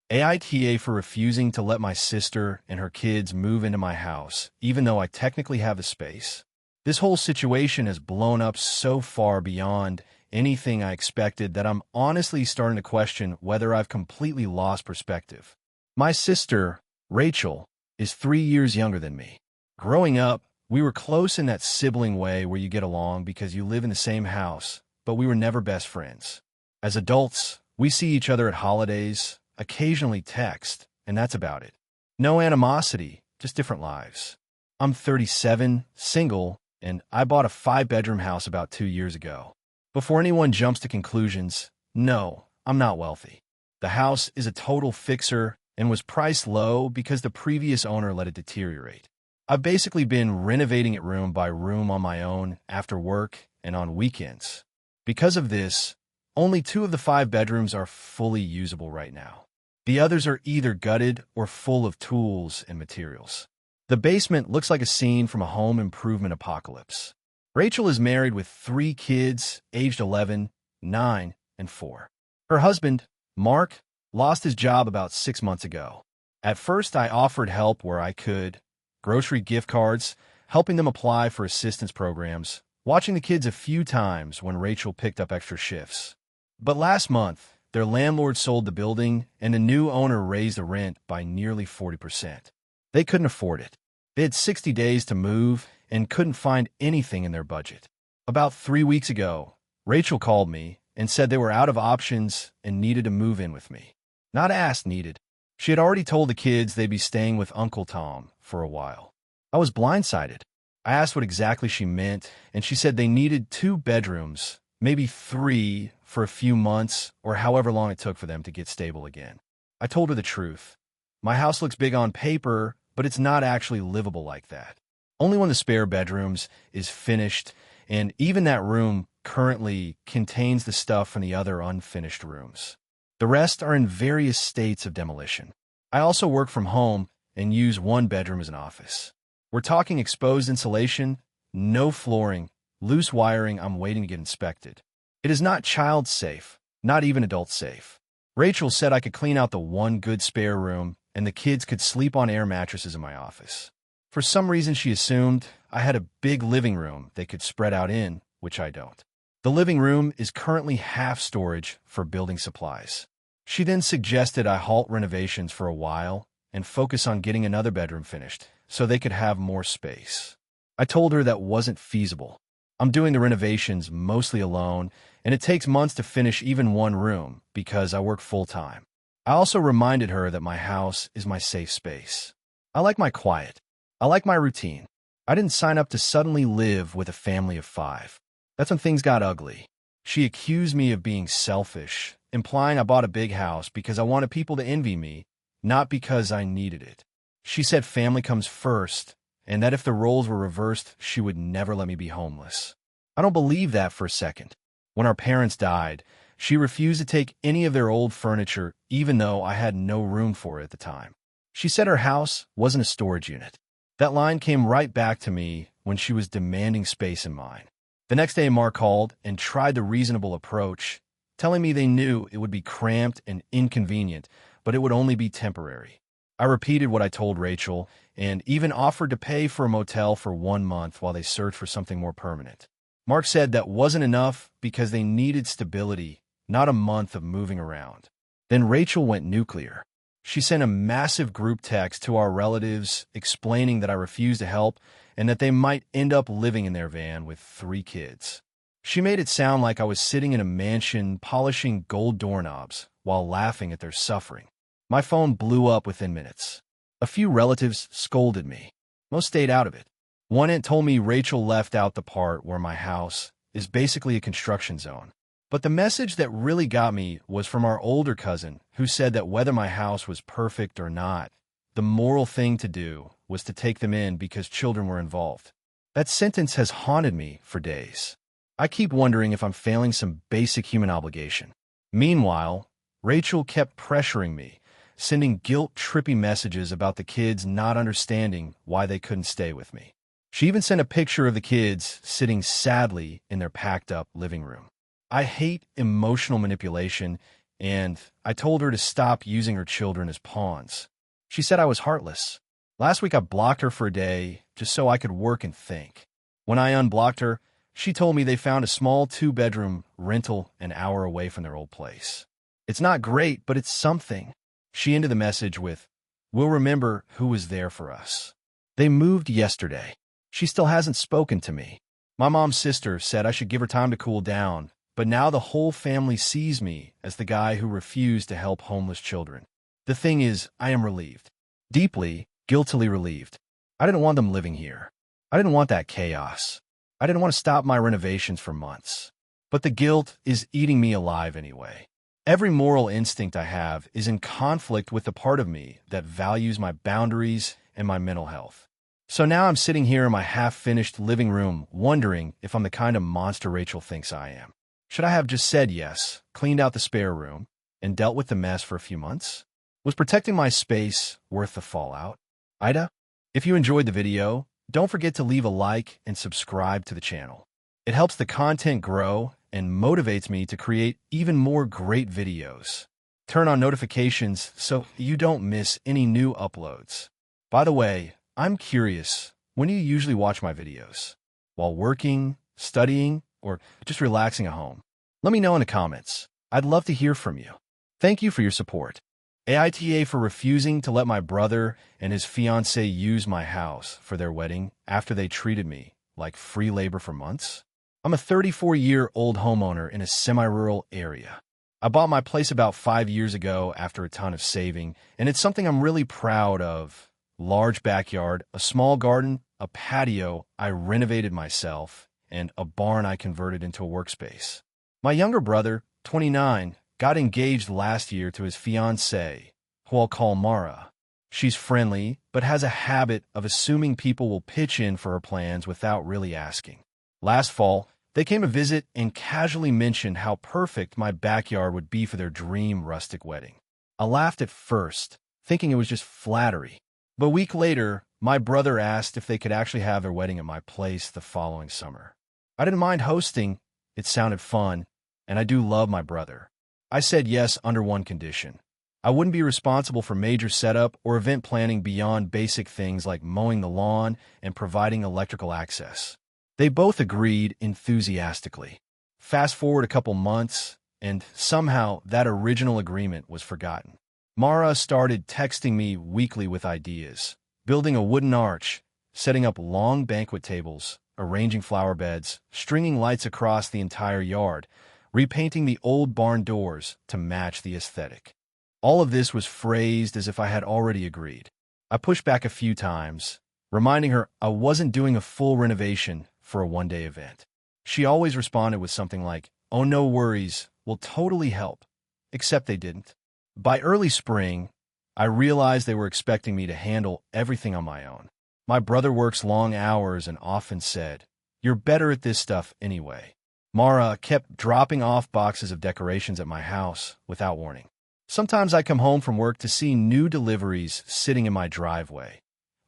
AITA for refusing to let my sister and her kids move into my house, even though I technically have the space. This whole situation has blown up so far beyond anything I expected that I'm honestly starting to question whether I've completely lost perspective. My sister, Rachel, is 3 years younger than me. Growing up, we were close in that sibling way where you get along because you live in the same house, but we were never best friends. As adults, we see each other at holidays, occasionally text, and that's about it. No animosity, just different lives. I'm 37, single, and I bought a 5-bedroom house about 2 years ago. Before anyone jumps to conclusions, no, I'm not wealthy. The house is a total fixer and was priced low because the previous owner let it deteriorate. I've basically been renovating it room by room on my own after work and on weekends. Because of this, only 2 of the 5 bedrooms are fully usable right now. The others are either gutted or full of tools and materials. The basement looks like a scene from a home improvement apocalypse. Rachel is married with 3 kids, aged 11, 9, and 4. Her husband, Mark, lost his job about 6 months ago. At first, I offered help where I could, grocery gift cards, helping them apply for assistance programs, watching the kids a few times when Rachel picked up extra shifts. But last month, their landlord sold the building, and a new owner raised the rent by nearly 40%. They couldn't afford it. They had 60 days to move and couldn't find anything in their budget. About 3 weeks ago, Rachel called me and said they were out of options and needed to move in with me. Not asked, needed. She had already told the kids they'd be staying with Uncle Tom for a while. I was blindsided. I asked what exactly she meant, and she said they needed 2 bedrooms, maybe 3, for a few months or however long it took for them to get stable again. I told her the truth. My house looks big on paper, but it's not actually livable like that. Only one of the spare bedrooms is finished, and even that room currently contains the stuff from the other unfinished rooms. The rest are in various states of demolition. I also work from home and use 1 bedroom as an office. We're talking exposed insulation, no flooring, loose wiring I'm waiting to get inspected. It is not child safe, not even adult safe. Rachel said I could clean out the 1 good spare room and the kids could sleep on air mattresses in my office. For some reason she assumed I had a big living room they could spread out in, which I don't. The living room is currently half storage for building supplies. She then suggested I halt renovations for a while and focus on getting another bedroom finished so they could have more space. I told her that wasn't feasible. I'm doing the renovations mostly alone, and it takes months to finish even 1 room because I work full-time. I also reminded her that my house is my safe space. I like my quiet. I like my routine. I didn't sign up to suddenly live with a family of 5. That's when things got ugly. She accused me of being selfish, implying I bought a big house because I wanted people to envy me, not because I needed it. She said family comes first, and that if the roles were reversed, she would never let me be homeless. I don't believe that for a second. When our parents died, she refused to take any of their old furniture, even though I had no room for it at the time. She said her house wasn't a storage unit. That line came right back to me when she was demanding space in mine. The next day, Mark called and tried the reasonable approach, telling me they knew it would be cramped and inconvenient, but it would only be temporary. I repeated what I told Rachel and even offered to pay for a motel for 1 month while they searched for something more permanent. Mark said that wasn't enough because they needed stability, not a month of moving around. Then Rachel went nuclear. She sent a massive group text to our relatives explaining that I refused to help and that they might end up living in their van with 3 kids. She made it sound like I was sitting in a mansion polishing gold doorknobs while laughing at their suffering. My phone blew up within minutes. A few relatives scolded me. Most stayed out of it. One aunt told me Rachel left out the part where my house is basically a construction zone. But the message that really got me was from our older cousin, who said that whether my house was perfect or not, the moral thing to do was to take them in because children were involved. That sentence has haunted me for days. I keep wondering if I'm failing some basic human obligation. Meanwhile, Rachel kept pressuring me, sending guilt-trippy messages about the kids not understanding why they couldn't stay with me. She even sent a picture of the kids sitting sadly in their packed-up living room. I hate emotional manipulation, and I told her to stop using her children as pawns. She said I was heartless. Last week I blocked her for a day just so I could work and think. When I unblocked her, she told me they found a small 2-bedroom rental an hour away from their old place. It's not great, but it's something. She ended the message with, "We'll remember who was there for us." They moved yesterday. She still hasn't spoken to me. My mom's sister said I should give her time to cool down, but now the whole family sees me as the guy who refused to help homeless children. The thing is, I am relieved. Deeply, guiltily relieved. I didn't want them living here. I didn't want that chaos. I didn't want to stop my renovations for months. But the guilt is eating me alive anyway. Every moral instinct I have is in conflict with the part of me that values my boundaries and my mental health. So now I'm sitting here in my half-finished living room wondering if I'm the kind of monster Rachel thinks I am. Should I have just said yes, cleaned out the spare room, and dealt with the mess for a few months? Was protecting my space worth the fallout? AITA? If you enjoyed the video, don't forget to leave a like and subscribe to the channel. It helps the content grow and motivates me to create even more great videos. Turn on notifications so you don't miss any new uploads. By the way, I'm curious, when do you usually watch my videos? While working, studying, or just relaxing at home? Let me know in the comments. I'd love to hear from you. Thank you for your support. AITA for refusing to let my brother and his fiancée use my house for their wedding after they treated me like free labor for months. I'm a 34-year-old homeowner in a semi-rural area. I bought my place about 5 years ago after a ton of saving, and it's something I'm really proud of. Large backyard, a small garden, a patio I renovated myself, and a barn I converted into a workspace. My younger brother, 29, got engaged last year to his fiancée, who I'll call Mara. She's friendly, but has a habit of assuming people will pitch in for her plans without really asking. Last fall, they came to visit and casually mentioned how perfect my backyard would be for their dream rustic wedding. I laughed at first, thinking it was just flattery. But a week later, my brother asked if they could actually have their wedding at my place the following summer. I didn't mind hosting. It sounded fun, and I do love my brother. I said yes under one condition. I wouldn't be responsible for major setup or event planning beyond basic things like mowing the lawn and providing electrical access. They both agreed enthusiastically. Fast forward a couple months, and somehow that original agreement was forgotten. Mara started texting me weekly with ideas, building a wooden arch, setting up long banquet tables, arranging flower beds, stringing lights across the entire yard, repainting the old barn doors to match the aesthetic. All of this was phrased as if I had already agreed. I pushed back a few times, reminding her I wasn't doing a full renovation for a one-day event. She always responded with something like, "Oh, no worries, we'll totally help," except they didn't. By early spring, I realized they were expecting me to handle everything on my own. My brother works long hours and often said, "You're better at this stuff anyway." Mara kept dropping off boxes of decorations at my house without warning. Sometimes I come home from work to see new deliveries sitting in my driveway.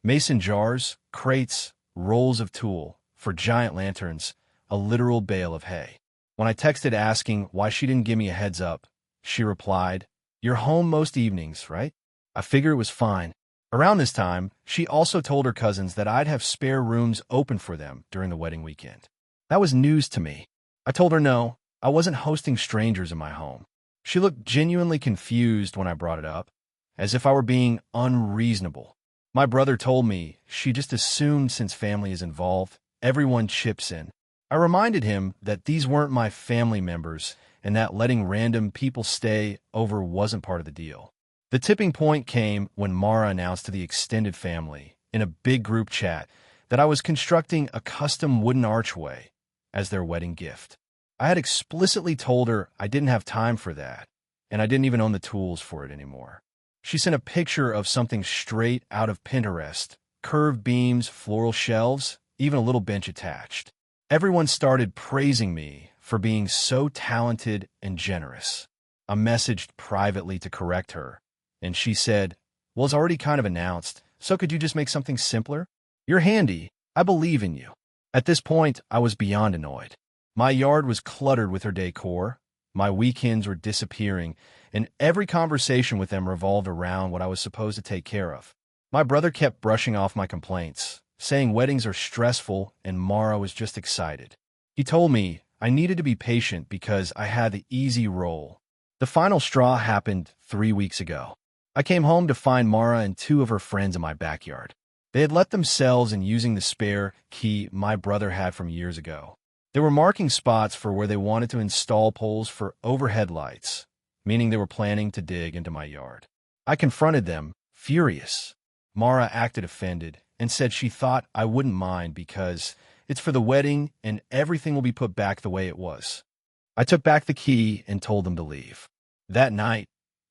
Mason jars, crates, rolls of tulle for giant lanterns, a literal bale of hay. When I texted asking why she didn't give me a heads up, she replied, "You're home most evenings, right?" I figure it was fine. Around this time, she also told her cousins that I'd have spare rooms open for them during the wedding weekend. That was news to me. I told her no, I wasn't hosting strangers in my home. She looked genuinely confused when I brought it up, as if I were being unreasonable. My brother told me she just assumed since family is involved, everyone chips in. I reminded him that these weren't my family members and that letting random people stay over wasn't part of the deal. The tipping point came when Mara announced to the extended family in a big group chat that I was constructing a custom wooden archway as their wedding gift. I had explicitly told her I didn't have time for that, and I didn't even own the tools for it anymore. She sent a picture of something straight out of Pinterest, curved beams, floral shelves, even a little bench attached. Everyone started praising me for being so talented and generous. I messaged privately to correct her, and she said, "Well, it's already kind of announced, so could you just make something simpler? You're handy. I believe in you." At this point, I was beyond annoyed. My yard was cluttered with her decor, my weekends were disappearing, and every conversation with them revolved around what I was supposed to take care of. My brother kept brushing off my complaints, saying weddings are stressful and Mara was just excited. He told me I needed to be patient because I had the easy role. The final straw happened 3 weeks ago. I came home to find Mara and 2 of her friends in my backyard. They had let themselves in using the spare key my brother had from years ago. They were marking spots for where they wanted to install poles for overhead lights, meaning they were planning to dig into my yard. I confronted them, furious. Mara acted offended and said she thought I wouldn't mind because it's for the wedding and everything will be put back the way it was. I took back the key and told them to leave. That night,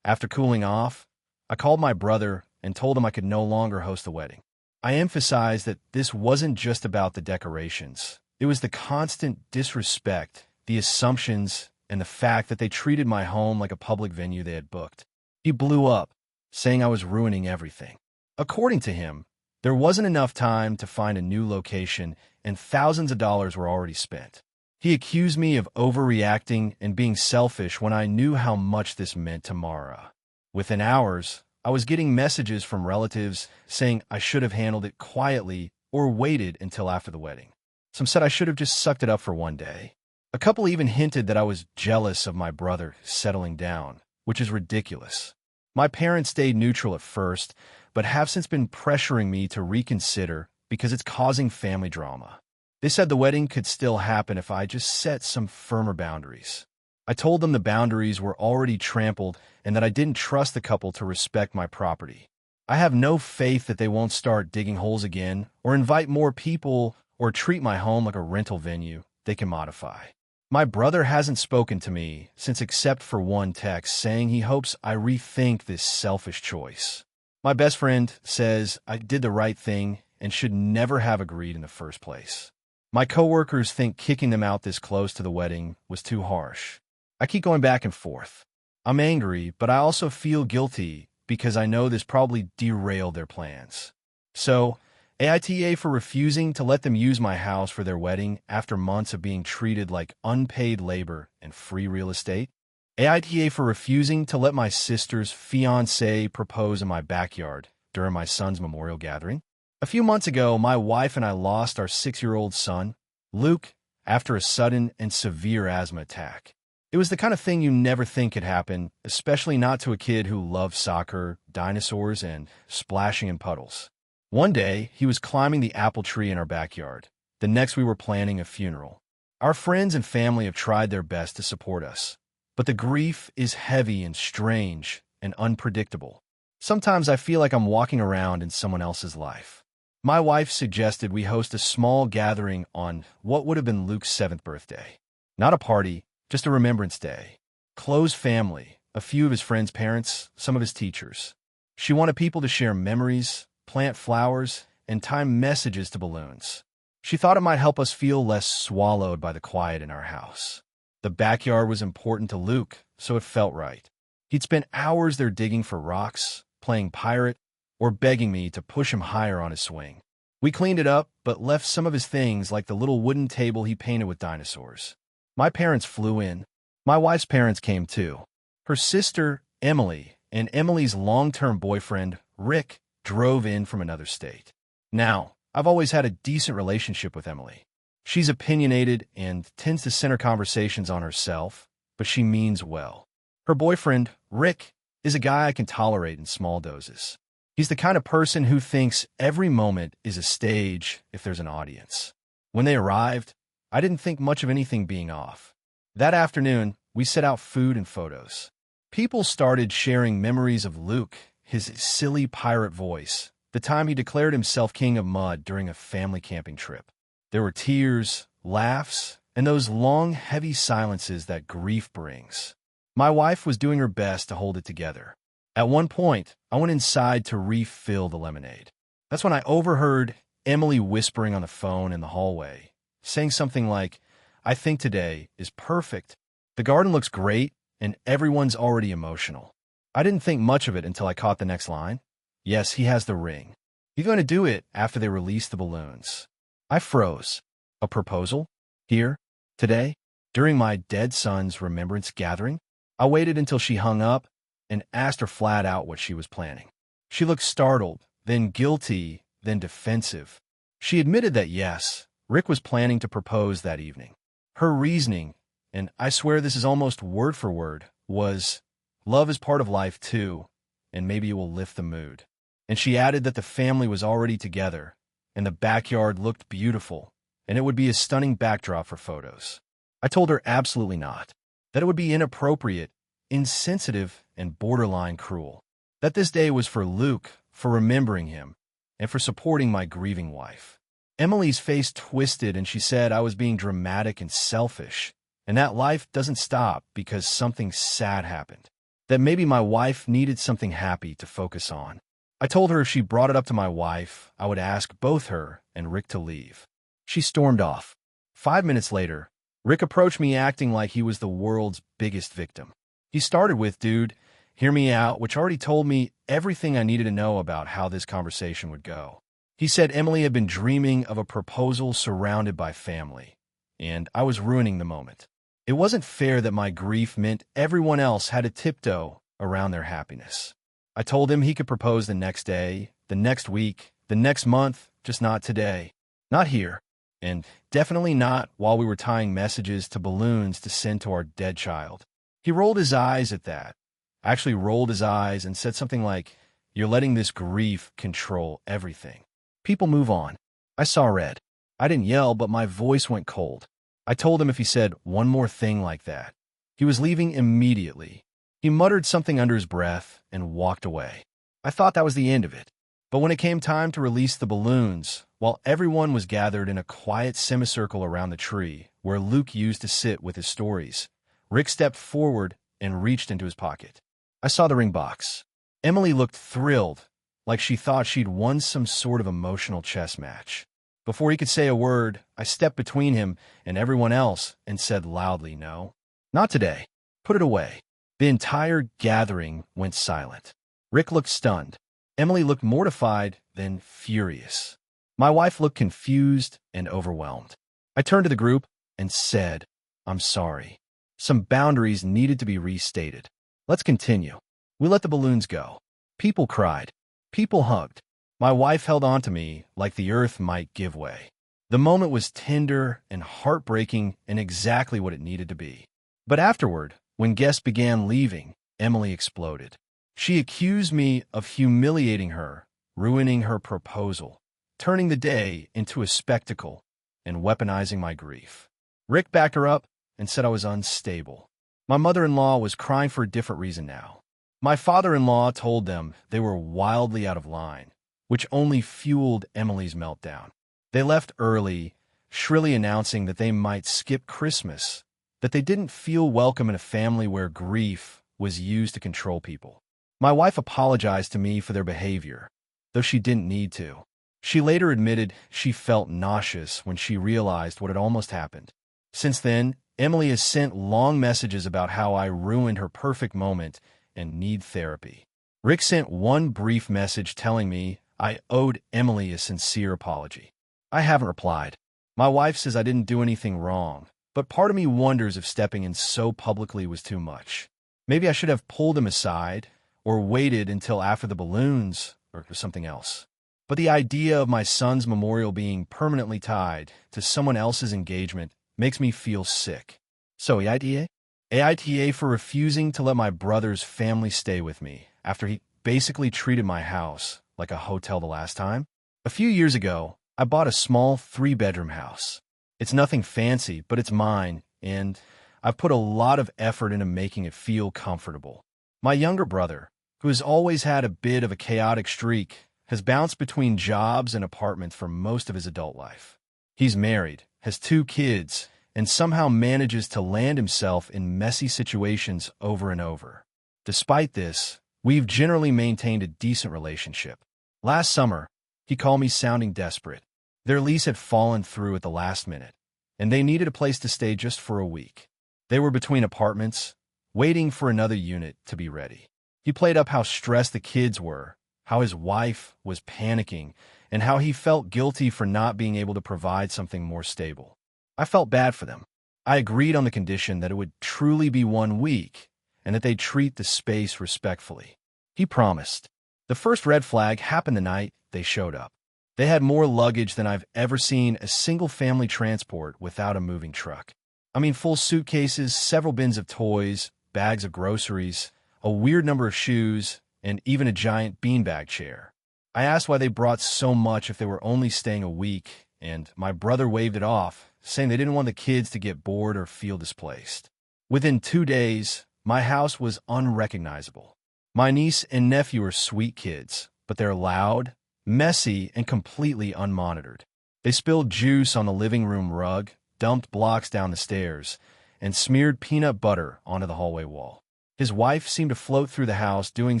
after cooling off, I called my brother and told him I could no longer host the wedding. I emphasized that this wasn't just about the decorations. It was the constant disrespect, the assumptions, and the fact that they treated my home like a public venue they had booked. He blew up, saying I was ruining everything. According to him, there wasn't enough time to find a new location and thousands of dollars were already spent. He accused me of overreacting and being selfish when I knew how much this meant to Mara. Within hours, I was getting messages from relatives saying I should have handled it quietly or waited until after the wedding. Some said I should have just sucked it up for one day. A couple even hinted that I was jealous of my brother settling down, which is ridiculous. My parents stayed neutral at first, but have since been pressuring me to reconsider because it's causing family drama. They said the wedding could still happen if I just set some firmer boundaries. I told them the boundaries were already trampled and that I didn't trust the couple to respect my property. I have no faith that they won't start digging holes again or invite more people or treat my home like a rental venue they can modify. My brother hasn't spoken to me since except for one text saying he hopes I rethink this selfish choice. My best friend says I did the right thing and should never have agreed in the first place. My coworkers think kicking them out this close to the wedding was too harsh. I keep going back and forth. I'm angry, but I also feel guilty because I know this probably derailed their plans. So, AITA for refusing to let them use my house for their wedding after months of being treated like unpaid labor and free real estate. AITA for refusing to let my sister's fiancé propose in my backyard during my son's memorial gathering. A few months ago, my wife and I lost our 6-year-old son, Luke, after a sudden and severe asthma attack. It was the kind of thing you never think could happen, especially not to a kid who loved soccer, dinosaurs, and splashing in puddles. One day, he was climbing the apple tree in our backyard. The next, we were planning a funeral. Our friends and family have tried their best to support us, but the grief is heavy and strange and unpredictable. Sometimes I feel like I'm walking around in someone else's life. My wife suggested we host a small gathering on what would have been Luke's 7th birthday. Not a party, just a remembrance day. Close family, a few of his friends' parents, some of his teachers. She wanted people to share memories, plant flowers, and tie messages to balloons. She thought it might help us feel less swallowed by the quiet in our house. The backyard was important to Luke, so it felt right. He'd spent hours there digging for rocks, playing pirate, or begging me to push him higher on his swing. We cleaned it up, but left some of his things like the little wooden table he painted with dinosaurs. My parents flew in. My wife's parents came too. Her sister, Emily, and Emily's long-term boyfriend, Rick, drove in from another state. Now, I've always had a decent relationship with Emily. She's opinionated and tends to center conversations on herself, but she means well. Her boyfriend, Rick, is a guy I can tolerate in small doses. He's the kind of person who thinks every moment is a stage if there's an audience. When they arrived, I didn't think much of anything being off. That afternoon, we set out food and photos. People started sharing memories of Luke, his silly pirate voice, the time he declared himself king of mud during a family camping trip. There were tears, laughs, and those long, heavy silences that grief brings. My wife was doing her best to hold it together. At one point, I went inside to refill the lemonade. That's when I overheard Emily whispering on the phone in the hallway, saying something like, "I think today is perfect. The garden looks great, and everyone's already emotional." I didn't think much of it until I caught the next line. Yes, he has the ring. He's going to do it after they release the balloons. I froze. A proposal? Here? Today? During my dead son's remembrance gathering? I waited until she hung up and asked her flat out what she was planning. She looked startled, then guilty, then defensive. She admitted that yes, Rick was planning to propose that evening. Her reasoning, and I swear this is almost word for word, was, love is part of life too, and maybe it will lift the mood. And she added that the family was already together, and the backyard looked beautiful, and it would be a stunning backdrop for photos. I told her absolutely not, that it would be inappropriate, insensitive, and borderline cruel. That this day was for Luke, for remembering him, and for supporting my grieving wife. Emily's face twisted and she said I was being dramatic and selfish, and that life doesn't stop because something sad happened. That maybe my wife needed something happy to focus on. I told her if she brought it up to my wife, I would ask both her and Rick to leave. She stormed off. 5 minutes later, Rick approached me acting like he was the world's biggest victim. He started with, "Dude, hear me out," which already told me everything I needed to know about how this conversation would go. He said Emily had been dreaming of a proposal surrounded by family, and I was ruining the moment. It wasn't fair that my grief meant everyone else had to tiptoe around their happiness. I told him he could propose the next day, the next week, the next month, just not today. Not here. And definitely not while we were tying messages to balloons to send to our dead child. He rolled his eyes at that. Actually rolled his eyes and said something like, "You're letting this grief control everything." People move on. I saw red. I didn't yell, but my voice went cold. I told him if he said one more thing like that, he was leaving immediately. He muttered something under his breath and walked away. I thought that was the end of it. But when it came time to release the balloons, while everyone was gathered in a quiet semicircle around the tree where Luke used to sit with his stories, Rick stepped forward and reached into his pocket. I saw the ring box. Emily looked thrilled, like she thought she'd won some sort of emotional chess match. Before he could say a word, I stepped between him and everyone else and said loudly, "No, not today. Put it away." The entire gathering went silent. Rick looked stunned. Emily looked mortified, then furious. My wife looked confused and overwhelmed. I turned to the group and said, "I'm sorry. Some boundaries needed to be restated. Let's continue." We let the balloons go. People cried. People hugged. My wife held on to me like the earth might give way. The moment was tender and heartbreaking and exactly what it needed to be. But afterward, when guests began leaving, Emily exploded. She accused me of humiliating her, ruining her proposal, turning the day into a spectacle, and weaponizing my grief. Rick backed her up and said I was unstable. My mother-in-law was crying for a different reason now. My father-in-law told them they were wildly out of line, which only fueled Emily's meltdown. They left early, shrilly announcing that they might skip Christmas, that they didn't feel welcome in a family where grief was used to control people. My wife apologized to me for their behavior, though she didn't need to. She later admitted she felt nauseous when she realized what had almost happened. Since then, Emily has sent long messages about how I ruined her perfect moment and need therapy. Rick sent one brief message telling me I owed Emily a sincere apology. I haven't replied. My wife says I didn't do anything wrong, but part of me wonders if stepping in so publicly was too much. Maybe I should have pulled him aside, or waited until after the balloons, or something else. But the idea of my son's memorial being permanently tied to someone else's engagement makes me feel sick. So AITA? AITA for refusing to let my brother's family stay with me after he basically treated my house like a hotel the last time. A few years ago, I bought a small 3-bedroom house. It's nothing fancy, but it's mine, and I've put a lot of effort into making it feel comfortable. My younger brother, who has always had a bit of a chaotic streak, has bounced between jobs and apartments for most of his adult life. He's married, has 2 kids, and somehow manages to land himself in messy situations over and over. Despite this, we've generally maintained a decent relationship. Last summer, he called me sounding desperate. Their lease had fallen through at the last minute, and they needed a place to stay just for a week. They were between apartments, waiting for another unit to be ready. He played up how stressed the kids were, how his wife was panicking, and how he felt guilty for not being able to provide something more stable. I felt bad for them. I agreed on the condition that it would truly be 1 week, and that they'd treat the space respectfully. He promised. The first red flag happened the night they showed up. They had more luggage than I've ever seen a single family transport without a moving truck. I mean, full suitcases, several bins of toys, bags of groceries, a weird number of shoes, and even a giant beanbag chair. I asked why they brought so much if they were only staying a week, and my brother waved it off, saying they didn't want the kids to get bored or feel displaced. Within 2 days, my house was unrecognizable. My niece and nephew are sweet kids, but they're loud, messy, and completely unmonitored. They spilled juice on the living room rug, dumped blocks down the stairs, and smeared peanut butter onto the hallway wall. His wife seemed to float through the house doing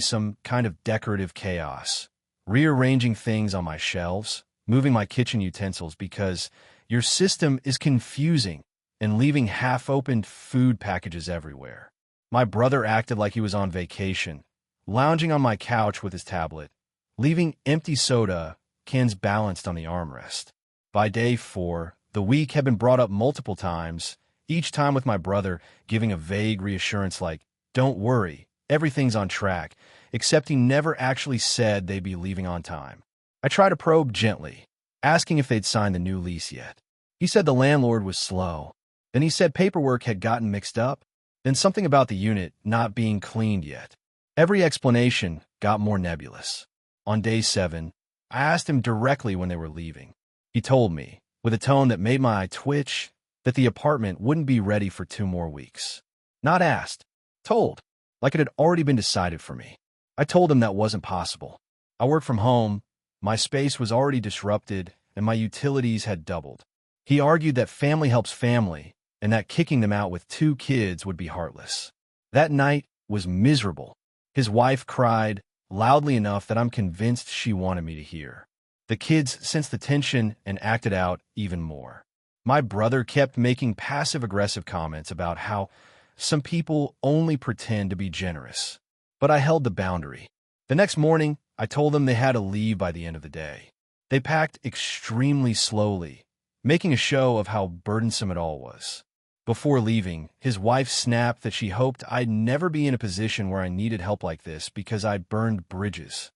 some kind of decorative chaos, rearranging things on my shelves, moving my kitchen utensils because your system is confusing, and leaving half-opened food packages everywhere. My brother acted like he was on vacation, lounging on my couch with his tablet, leaving empty soda cans balanced on the armrest. By day 4, the week had been brought up multiple times, each time with my brother giving a vague reassurance like, "Don't worry, everything's on track," except he never actually said they'd be leaving on time. I tried to probe gently, asking if they'd signed the new lease yet. He said the landlord was slow. Then he said paperwork had gotten mixed up, then something about the unit not being cleaned yet. Every explanation got more nebulous. On day 7, I asked him directly when they were leaving. He told me, with a tone that made my eye twitch, that the apartment wouldn't be ready for 2 more weeks. Not asked, told, like it had already been decided for me. I told him that wasn't possible. I worked from home, my space was already disrupted, and my utilities had doubled. He argued that family helps family, and that kicking them out with 2 kids would be heartless. That night was miserable. His wife cried, loudly enough that I'm convinced she wanted me to hear. The kids sensed the tension and acted out even more. My brother kept making passive-aggressive comments about how some people only pretend to be generous. But I held the boundary. The next morning, I told them they had to leave by the end of the day. They packed extremely slowly, making a show of how burdensome it all was. Before leaving, his wife snapped that she hoped I'd never be in a position where I needed help like this because I'd burned bridges.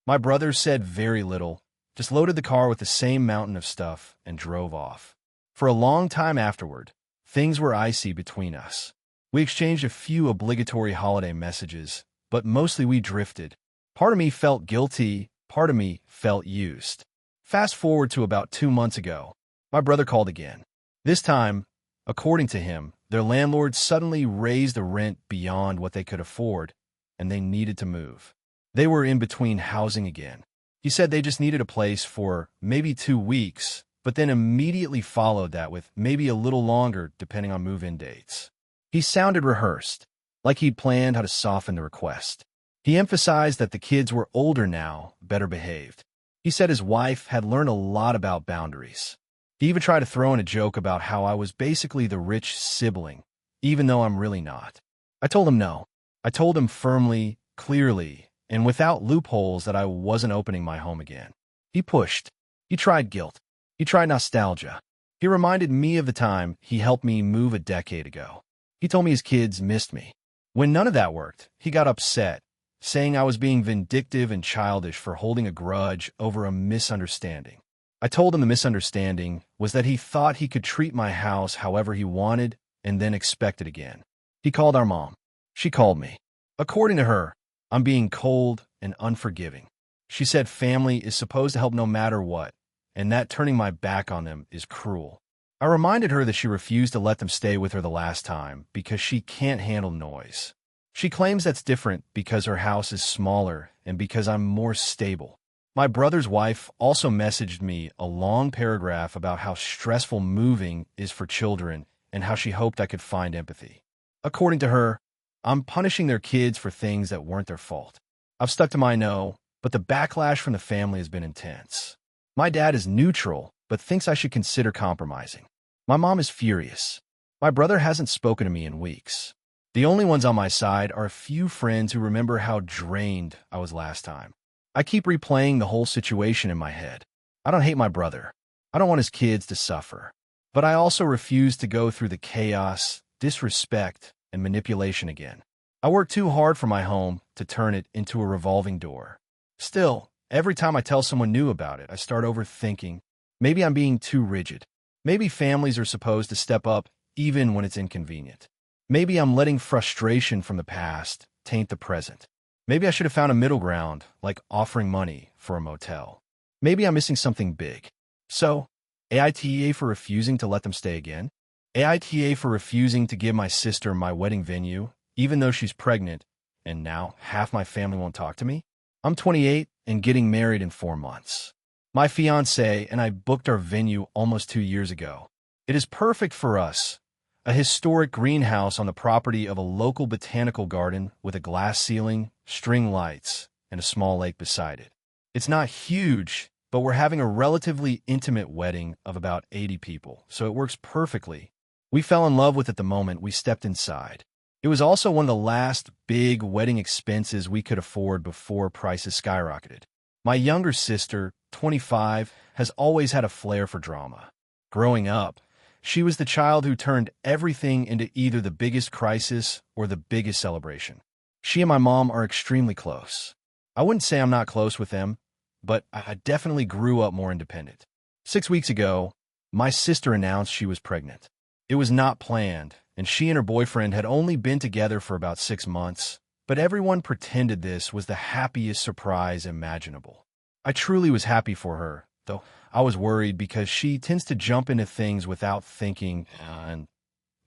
My brother said very little, just loaded the car with the same mountain of stuff and drove off. For a long time afterward, things were icy between us. We exchanged a few obligatory holiday messages, but mostly we drifted. Part of me felt guilty, part of me felt used. Fast forward to about 2 months ago, my brother called again. This time, according to him, their landlord suddenly raised the rent beyond what they could afford, and they needed to move. They were in between housing again. He said they just needed a place for maybe 2 weeks, but then immediately followed that with maybe a little longer depending on move-in dates. He sounded rehearsed, like he'd planned how to soften the request. He emphasized that the kids were older now, better behaved. He said his wife had learned a lot about boundaries. He even tried to throw in a joke about how I was basically the rich sibling, even though I'm really not. I told him no. I told him firmly, clearly, and without loopholes that I wasn't opening my home again. He pushed. He tried guilt. He tried nostalgia. He reminded me of the time he helped me move a decade ago. He told me his kids missed me. When none of that worked, he got upset, saying I was being vindictive and childish for holding a grudge over a misunderstanding. I told him the misunderstanding was that he thought he could treat my house however he wanted and then expect it again. He called our mom. She called me. According to her, I'm being cold and unforgiving. She said family is supposed to help no matter what, and that turning my back on them is cruel. I reminded her that she refused to let them stay with her the last time because she can't handle noise. She claims that's different because her house is smaller and because I'm more stable. My brother's wife also messaged me a long paragraph about how stressful moving is for children and how she hoped I could find empathy. According to her, I'm punishing their kids for things that weren't their fault. I've stuck to my no, but the backlash from the family has been intense. My dad is neutral, but thinks I should consider compromising. My mom is furious. My brother hasn't spoken to me in weeks. The only ones on my side are a few friends who remember how drained I was last time. I keep replaying the whole situation in my head. I don't hate my brother. I don't want his kids to suffer. But I also refuse to go through the chaos, disrespect, and manipulation again. I worked too hard for my home to turn it into a revolving door. Still, every time I tell someone new about it, I start overthinking. Maybe I'm being too rigid. Maybe families are supposed to step up even when it's inconvenient. Maybe I'm letting frustration from the past taint the present. Maybe I should have found a middle ground, like offering money for a motel. Maybe I'm missing something big. So, AITA for refusing to let them stay again? AITA for refusing to give my sister my wedding venue, even though she's pregnant, and now half my family won't talk to me? I'm 28 and getting married in 4 months. My fiancé and I booked our venue almost 2 years ago. It is perfect for us, a historic greenhouse on the property of a local botanical garden with a glass ceiling, string lights, and a small lake beside it. It's not huge, but we're having a relatively intimate wedding of about 80 people, so it works perfectly. We fell in love with it the moment we stepped inside. It was also one of the last big wedding expenses we could afford before prices skyrocketed. My younger sister, 25, has always had a flair for drama. Growing up, she was the child who turned everything into either the biggest crisis or the biggest celebration. She and my mom are extremely close. I wouldn't say I'm not close with them, but I definitely grew up more independent. 6 weeks ago, my sister announced she was pregnant. It was not planned, and she and her boyfriend had only been together for about 6 months, but everyone pretended this was the happiest surprise imaginable. I truly was happy for her, though I was worried because she tends to jump into things without thinking, and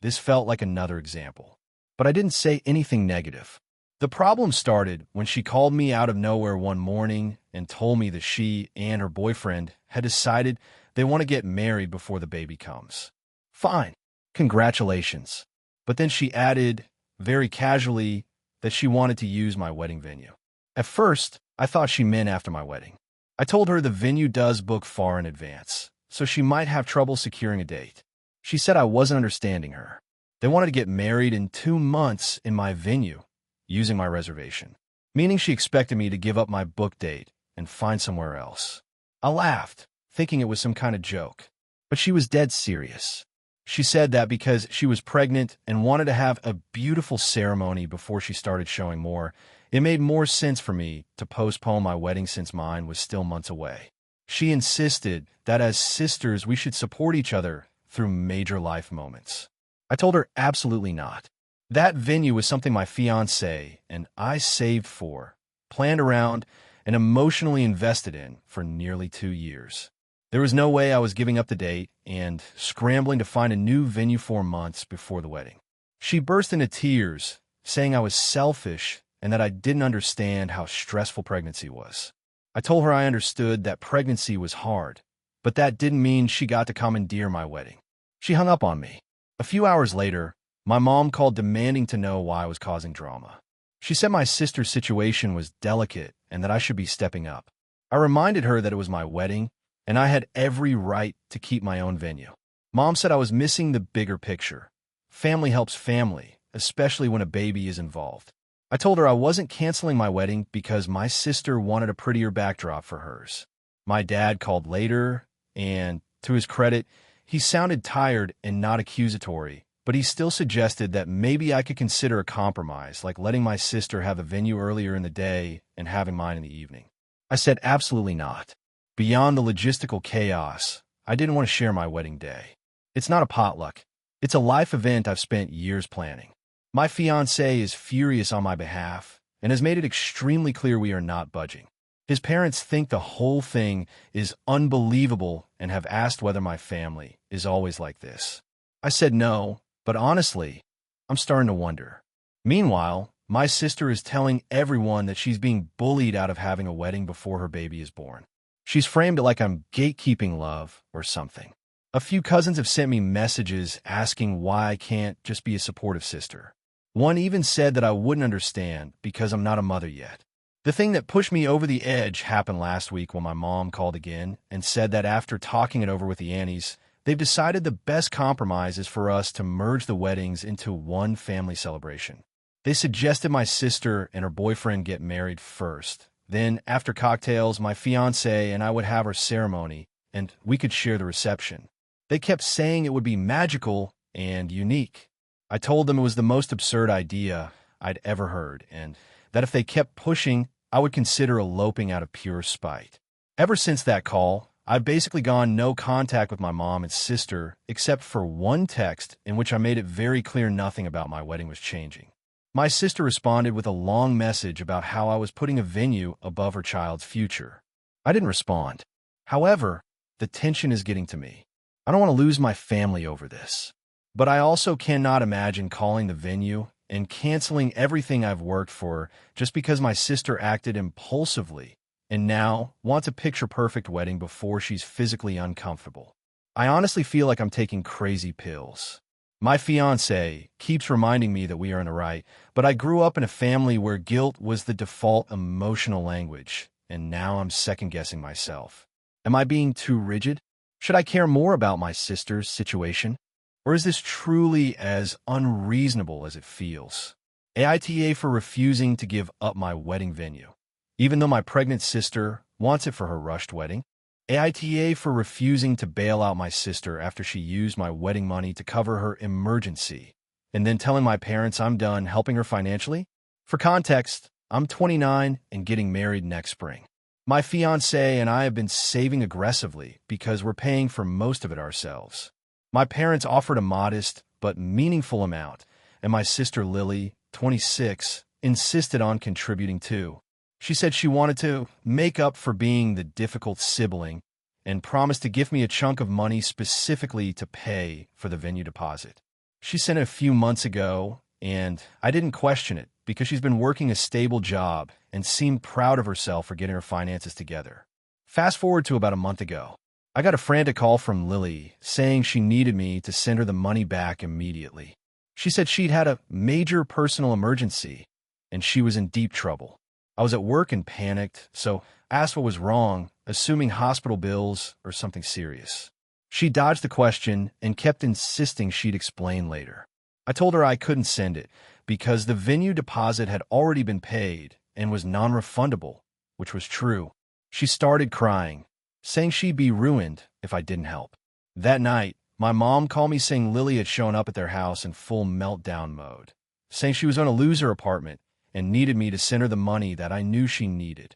this felt like another example. But I didn't say anything negative. The problem started when she called me out of nowhere one morning and told me that she and her boyfriend had decided they want to get married before the baby comes. Fine, congratulations. But then she added, very casually, that she wanted to use my wedding venue. At first, I thought she meant after my wedding. I told her the venue does book far in advance, so she might have trouble securing a date. She said I wasn't understanding her. They wanted to get married in 2 months in my venue, using my reservation, meaning she expected me to give up my book date and find somewhere else. I laughed, thinking it was some kind of joke, but she was dead serious. She said that because she was pregnant and wanted to have a beautiful ceremony before she started showing more, it made more sense for me to postpone my wedding since mine was still months away. She insisted that as sisters we should support each other through major life moments. I told her absolutely not. That venue was something my fiancé and I saved for, planned around, and emotionally invested in for nearly 2 years. There was no way I was giving up the date and scrambling to find a new venue 4 months before the wedding. She burst into tears, saying I was selfish and that I didn't understand how stressful pregnancy was. I told her I understood that pregnancy was hard, but that didn't mean she got to commandeer my wedding. She hung up on me. A few hours later, my mom called demanding to know why I was causing drama. She said my sister's situation was delicate and that I should be stepping up. I reminded her that it was my wedding and I had every right to keep my own venue. Mom said I was missing the bigger picture. Family helps family, especially when a baby is involved. I told her I wasn't canceling my wedding because my sister wanted a prettier backdrop for hers. My dad called later, and to his credit, he sounded tired and not accusatory, but he still suggested that maybe I could consider a compromise, like letting my sister have a venue earlier in the day and having mine in the evening. I said absolutely not. Beyond the logistical chaos, I didn't want to share my wedding day. It's not a potluck. It's a life event I've spent years planning. My fiancé is furious on my behalf and has made it extremely clear we are not budging. His parents think the whole thing is unbelievable and have asked whether my family is always like this. I said no, but honestly, I'm starting to wonder. Meanwhile, my sister is telling everyone that she's being bullied out of having a wedding before her baby is born. She's framed it like I'm gatekeeping love or something. A few cousins have sent me messages asking why I can't just be a supportive sister. One even said that I wouldn't understand because I'm not a mother yet. The thing that pushed me over the edge happened last week when my mom called again and said that after talking it over with the Annies, they've decided the best compromise is for us to merge the weddings into one family celebration. They suggested my sister and her boyfriend get married first. Then, after cocktails, my fiancé and I would have our ceremony, and we could share the reception. They kept saying it would be magical and unique. I told them it was the most absurd idea. I'd ever heard, and that if they kept pushing, I would consider eloping out of pure spite. Ever since that call, I've basically gone no contact with my mom and sister except for one text in which I made it very clear nothing about my wedding was changing. My sister responded with a long message about how I was putting a venue above her child's future. I didn't respond. However, the tension is getting to me. I don't want to lose my family over this. But I also cannot imagine calling the venue and canceling everything I've worked for just because my sister acted impulsively and now wants a picture-perfect wedding before she's physically uncomfortable. I honestly feel like I'm taking crazy pills. My fiancé keeps reminding me that we are in the right, but I grew up in a family where guilt was the default emotional language, and now I'm second-guessing myself. Am I being too rigid? Should I care more about my sister's situation? Or is this truly as unreasonable as it feels? AITA for refusing to give up my wedding venue, even though my pregnant sister wants it for her rushed wedding. AITA for refusing to bail out my sister after she used my wedding money to cover her emergency, and then telling my parents I'm done helping her financially. For context, I'm 29 and getting married next spring. My fiancé and I have been saving aggressively because we're paying for most of it ourselves. My parents offered a modest but meaningful amount, and my sister Lily, 26, insisted on contributing too. She said she wanted to make up for being the difficult sibling and promised to give me a chunk of money specifically to pay for the venue deposit. She sent it a few months ago, and I didn't question it because she's been working a stable job and seemed proud of herself for getting her finances together. Fast forward to about a month ago. I got a frantic call from Lily saying she needed me to send her the money back immediately. She said she'd had a major personal emergency and she was in deep trouble. I was at work and panicked, so I asked what was wrong, assuming hospital bills or something serious. She dodged the question and kept insisting she'd explain later. I told her I couldn't send it because the venue deposit had already been paid and was non-refundable, which was true. She started crying, saying she'd be ruined if I didn't help. That night, my mom called me saying Lily had shown up at their house in full meltdown mode, saying she was going to lose her apartment and needed me to send her the money that I knew she needed.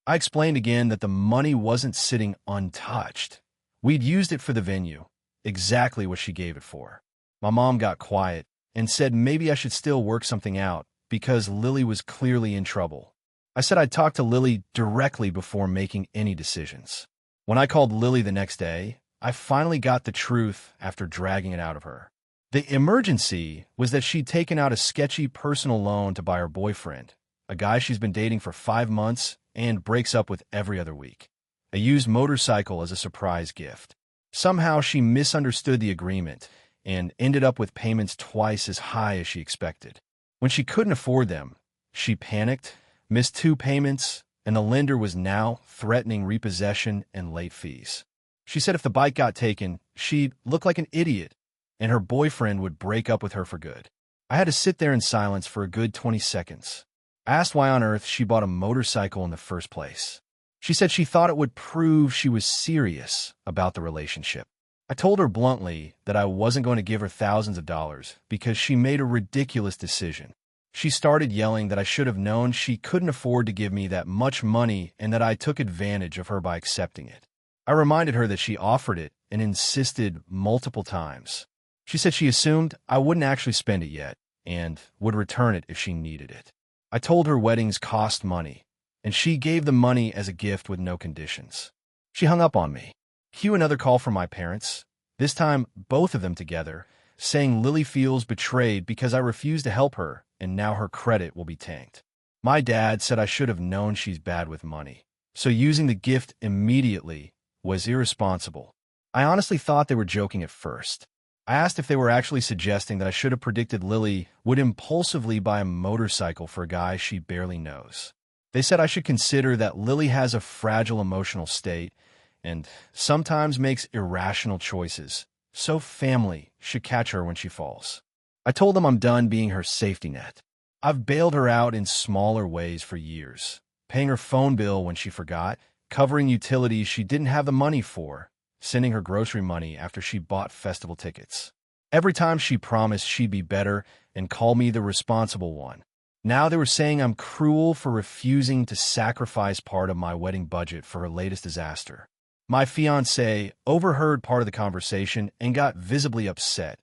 I explained again that the money wasn't sitting untouched. We'd used it for the venue, exactly what she gave it for. My mom got quiet and said maybe I should still work something out because Lily was clearly in trouble. I said I'd talk to Lily directly before making any decisions. When I called Lily the next day, I finally got the truth after dragging it out of her. The emergency was that she'd taken out a sketchy personal loan to buy her boyfriend, a guy she's been dating for 5 months and breaks up with every other week, a used motorcycle as a surprise gift. Somehow she misunderstood the agreement and ended up with payments twice as high as she expected. When she couldn't afford them, she panicked, missed 2 payments, and the lender was now threatening repossession and late fees. She said if the bike got taken, she'd look like an idiot, and her boyfriend would break up with her for good. I had to sit there in silence for a good 20 seconds. I asked why on earth she bought a motorcycle in the first place. She said she thought it would prove she was serious about the relationship. I told her bluntly that I wasn't going to give her thousands of dollars because she made a ridiculous decision. She started yelling that I should have known she couldn't afford to give me that much money and that I took advantage of her by accepting it. I reminded her that she offered it and insisted multiple times. She said she assumed I wouldn't actually spend it yet and would return it if she needed it. I told her weddings cost money, and she gave the money as a gift with no conditions. She hung up on me. Cue another call from my parents, this time both of them together, saying Lily feels betrayed because I refused to help her and now her credit will be tanked. My dad said I should have known she's bad with money, so using the gift immediately was irresponsible. I honestly thought they were joking at first. I asked if they were actually suggesting that I should have predicted Lily would impulsively buy a motorcycle for a guy she barely knows. They said I should consider that Lily has a fragile emotional state and sometimes makes irrational choices, so family should catch her when she falls. I told them I'm done being her safety net. I've bailed her out in smaller ways for years, paying her phone bill when she forgot, covering utilities she didn't have the money for, sending her grocery money after she bought festival tickets. Every time she promised she'd be better and call me the responsible one. Now they were saying I'm cruel for refusing to sacrifice part of my wedding budget for her latest disaster. My fiancé overheard part of the conversation and got visibly upset,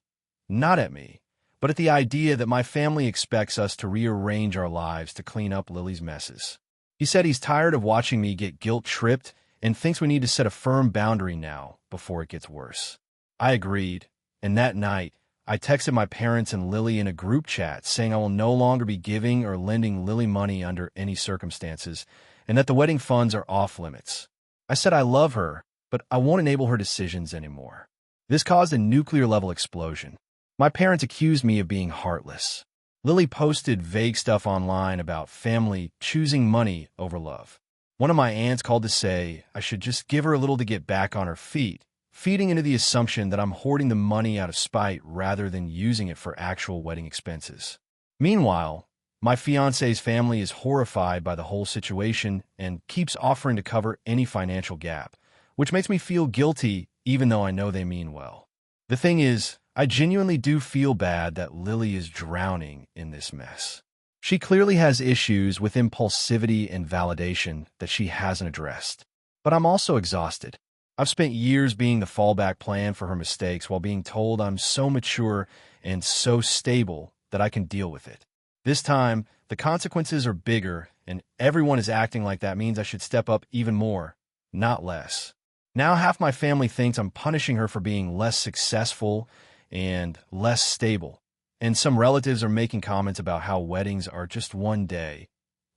not at me, but at the idea that my family expects us to rearrange our lives to clean up Lily's messes. He said he's tired of watching me get guilt-tripped and thinks we need to set a firm boundary now before it gets worse. I agreed, and that night, I texted my parents and Lily in a group chat saying I will no longer be giving or lending Lily money under any circumstances, and that the wedding funds are off limits. I said I love her, but I won't enable her decisions anymore. This caused a nuclear-level explosion. My parents accused me of being heartless. Lily posted vague stuff online about family choosing money over love. One of my aunts called to say I should just give her a little to get back on her feet, feeding into the assumption that I'm hoarding the money out of spite rather than using it for actual wedding expenses. Meanwhile, my fiancé's family is horrified by the whole situation and keeps offering to cover any financial gap, which makes me feel guilty even though I know they mean well. The thing is, I genuinely do feel bad that Lily is drowning in this mess. She clearly has issues with impulsivity and validation that she hasn't addressed. But I'm also exhausted. I've spent years being the fallback plan for her mistakes while being told I'm so mature and so stable that I can deal with it. This time, the consequences are bigger, and everyone is acting like that means I should step up even more, not less. Now half my family thinks I'm punishing her for being less successful and less stable, and some relatives are making comments about how weddings are just one day,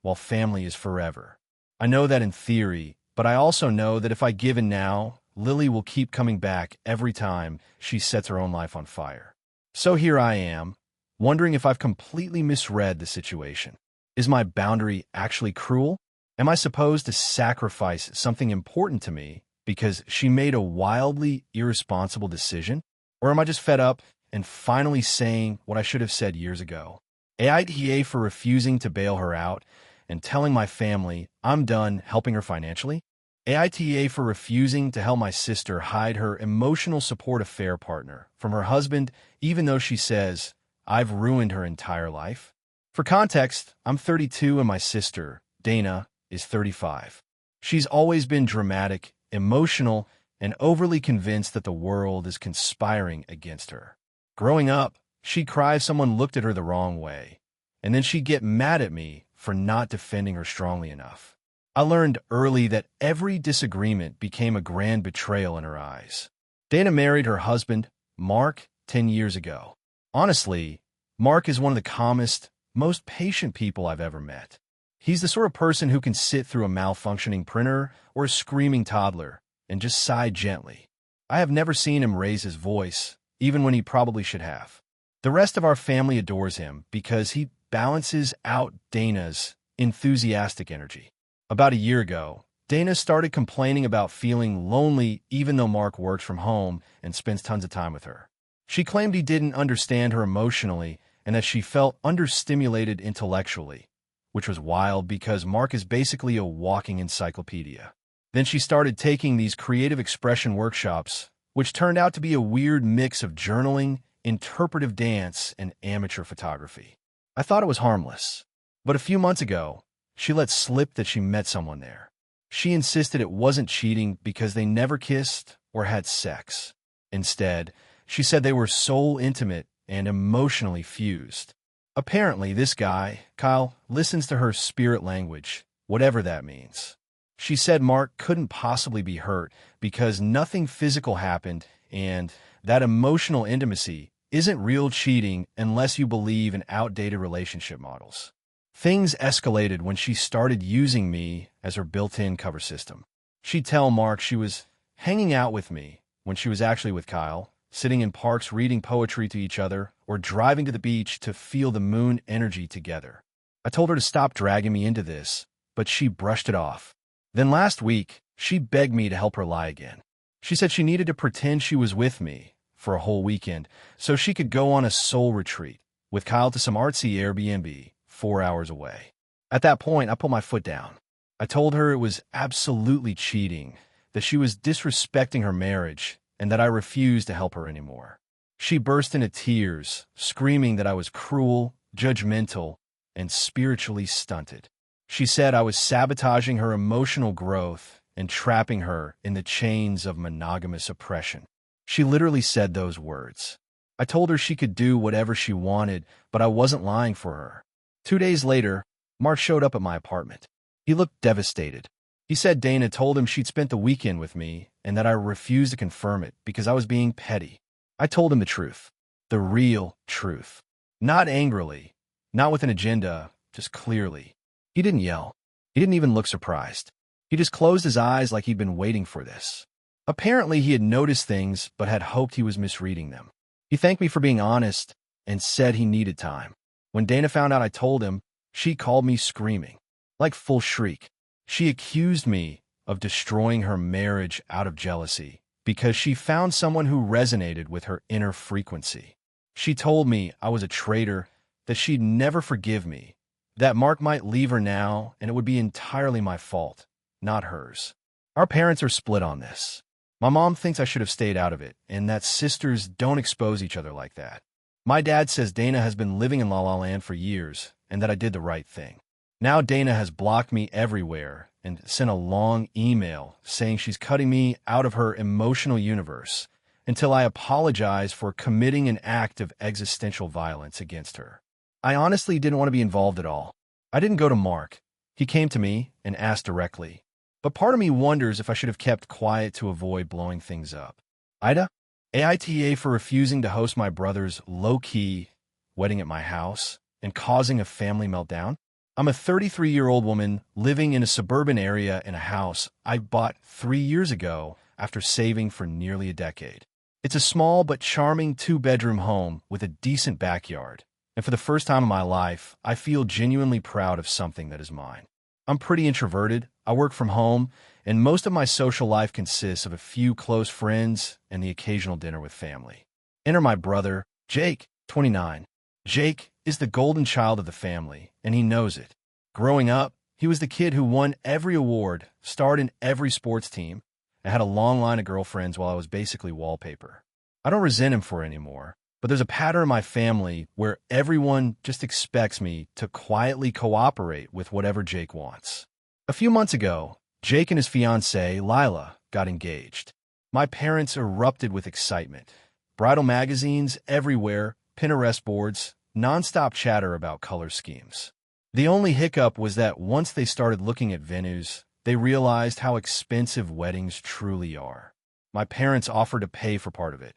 while family is forever. I know that in theory, but I also know that if I give in now, Lily will keep coming back every time she sets her own life on fire. So here I am, wondering if I've completely misread the situation. Is my boundary actually cruel? Am I supposed to sacrifice something important to me because she made a wildly irresponsible decision? Or am I just fed up and finally saying what I should have said years ago? AITA for refusing to bail her out and telling my family I'm done helping her financially? AITA for refusing to help my sister hide her emotional support affair partner from her husband even though she says I've ruined her entire life? For context, I'm 32 and my sister, Dana, is 35. She's always been dramatic, emotional, and overly convinced that the world is conspiring against her. Growing up, she'd cry if someone looked at her the wrong way, and then she'd get mad at me for not defending her strongly enough. I learned early that every disagreement became a grand betrayal in her eyes. Dana married her husband, Mark, 10 years ago. Honestly, Mark is one of the calmest, most patient people I've ever met. He's the sort of person who can sit through a malfunctioning printer or a screaming toddler and just sigh gently. I have never seen him raise his voice, even when he probably should have. The rest of our family adores him because he balances out Dana's enthusiastic energy. About a year ago, Dana started complaining about feeling lonely even though Mark works from home and spends tons of time with her. She claimed he didn't understand her emotionally and that she felt understimulated intellectually, which was wild because Mark is basically a walking encyclopedia. Then she started taking these creative expression workshops, which turned out to be a weird mix of journaling, interpretive dance, and amateur photography. I thought it was harmless. But a few months ago, she let slip that she met someone there. She insisted it wasn't cheating because they never kissed or had sex. Instead, she said they were soul intimate and emotionally fused. Apparently, this guy, Kyle, listens to her spirit language, whatever that means. She said Mark couldn't possibly be hurt because nothing physical happened and that emotional intimacy isn't real cheating unless you believe in outdated relationship models. Things escalated when she started using me as her built-in cover system. She'd tell Mark she was hanging out with me when she was actually with Kyle, sitting in parks reading poetry to each other, or driving to the beach to feel the moon energy together. I told her to stop dragging me into this, but she brushed it off. Then last week, she begged me to help her lie again. She said she needed to pretend she was with me for a whole weekend so she could go on a soul retreat with Kyle to some artsy Airbnb 4 hours away. At that point, I put my foot down. I told her it was absolutely cheating, that she was disrespecting her marriage, and that I refused to help her anymore. She burst into tears, screaming that I was cruel, judgmental, and spiritually stunted. She said I was sabotaging her emotional growth and trapping her in the chains of monogamous oppression. She literally said those words. I told her she could do whatever she wanted, but I wasn't lying for her. 2 days later, Mark showed up at my apartment. He looked devastated. He said Dana told him she'd spent the weekend with me and that I refused to confirm it because I was being petty. I told him the truth. The real truth. Not angrily, not with an agenda, just clearly. He didn't yell. He didn't even look surprised. He just closed his eyes like he'd been waiting for this. Apparently, he had noticed things but had hoped he was misreading them. He thanked me for being honest and said he needed time. When Dana found out I told him, she called me screaming, like full shriek. She accused me of destroying her marriage out of jealousy because she found someone who resonated with her inner frequency. She told me I was a traitor, that she'd never forgive me, that Mark might leave her now and it would be entirely my fault, not hers. Our parents are split on this. My mom thinks I should have stayed out of it and that sisters don't expose each other like that. My dad says Dana has been living in La La Land for years and that I did the right thing. Now Dana has blocked me everywhere and sent a long email saying she's cutting me out of her emotional universe until I apologize for committing an act of existential violence against her. I honestly didn't want to be involved at all. I didn't go to Mark. He came to me and asked directly. But part of me wonders if I should have kept quiet to avoid blowing things up. AITA? AITA for refusing to host my brother's low-key wedding at my house and causing a family meltdown? I'm a 33-year-old woman living in a suburban area in a house I bought 3 years ago after saving for nearly a decade. It's a small but charming 2-bedroom home with a decent backyard. And for the first time in my life, I feel genuinely proud of something that is mine. I'm pretty introverted, I work from home, and most of my social life consists of a few close friends and the occasional dinner with family. Enter my brother, Jake, 29. Jake is the golden child of the family, and he knows it. Growing up, he was the kid who won every award, starred in every sports team, and had a long line of girlfriends while I was basically wallpaper. I don't resent him for it anymore. But there's a pattern in my family where everyone just expects me to quietly cooperate with whatever Jake wants. A few months ago, Jake and his fiancée, Lila, got engaged. My parents erupted with excitement. Bridal magazines everywhere, Pinterest boards, nonstop chatter about color schemes. The only hiccup was that once they started looking at venues, they realized how expensive weddings truly are. My parents offered to pay for part of it.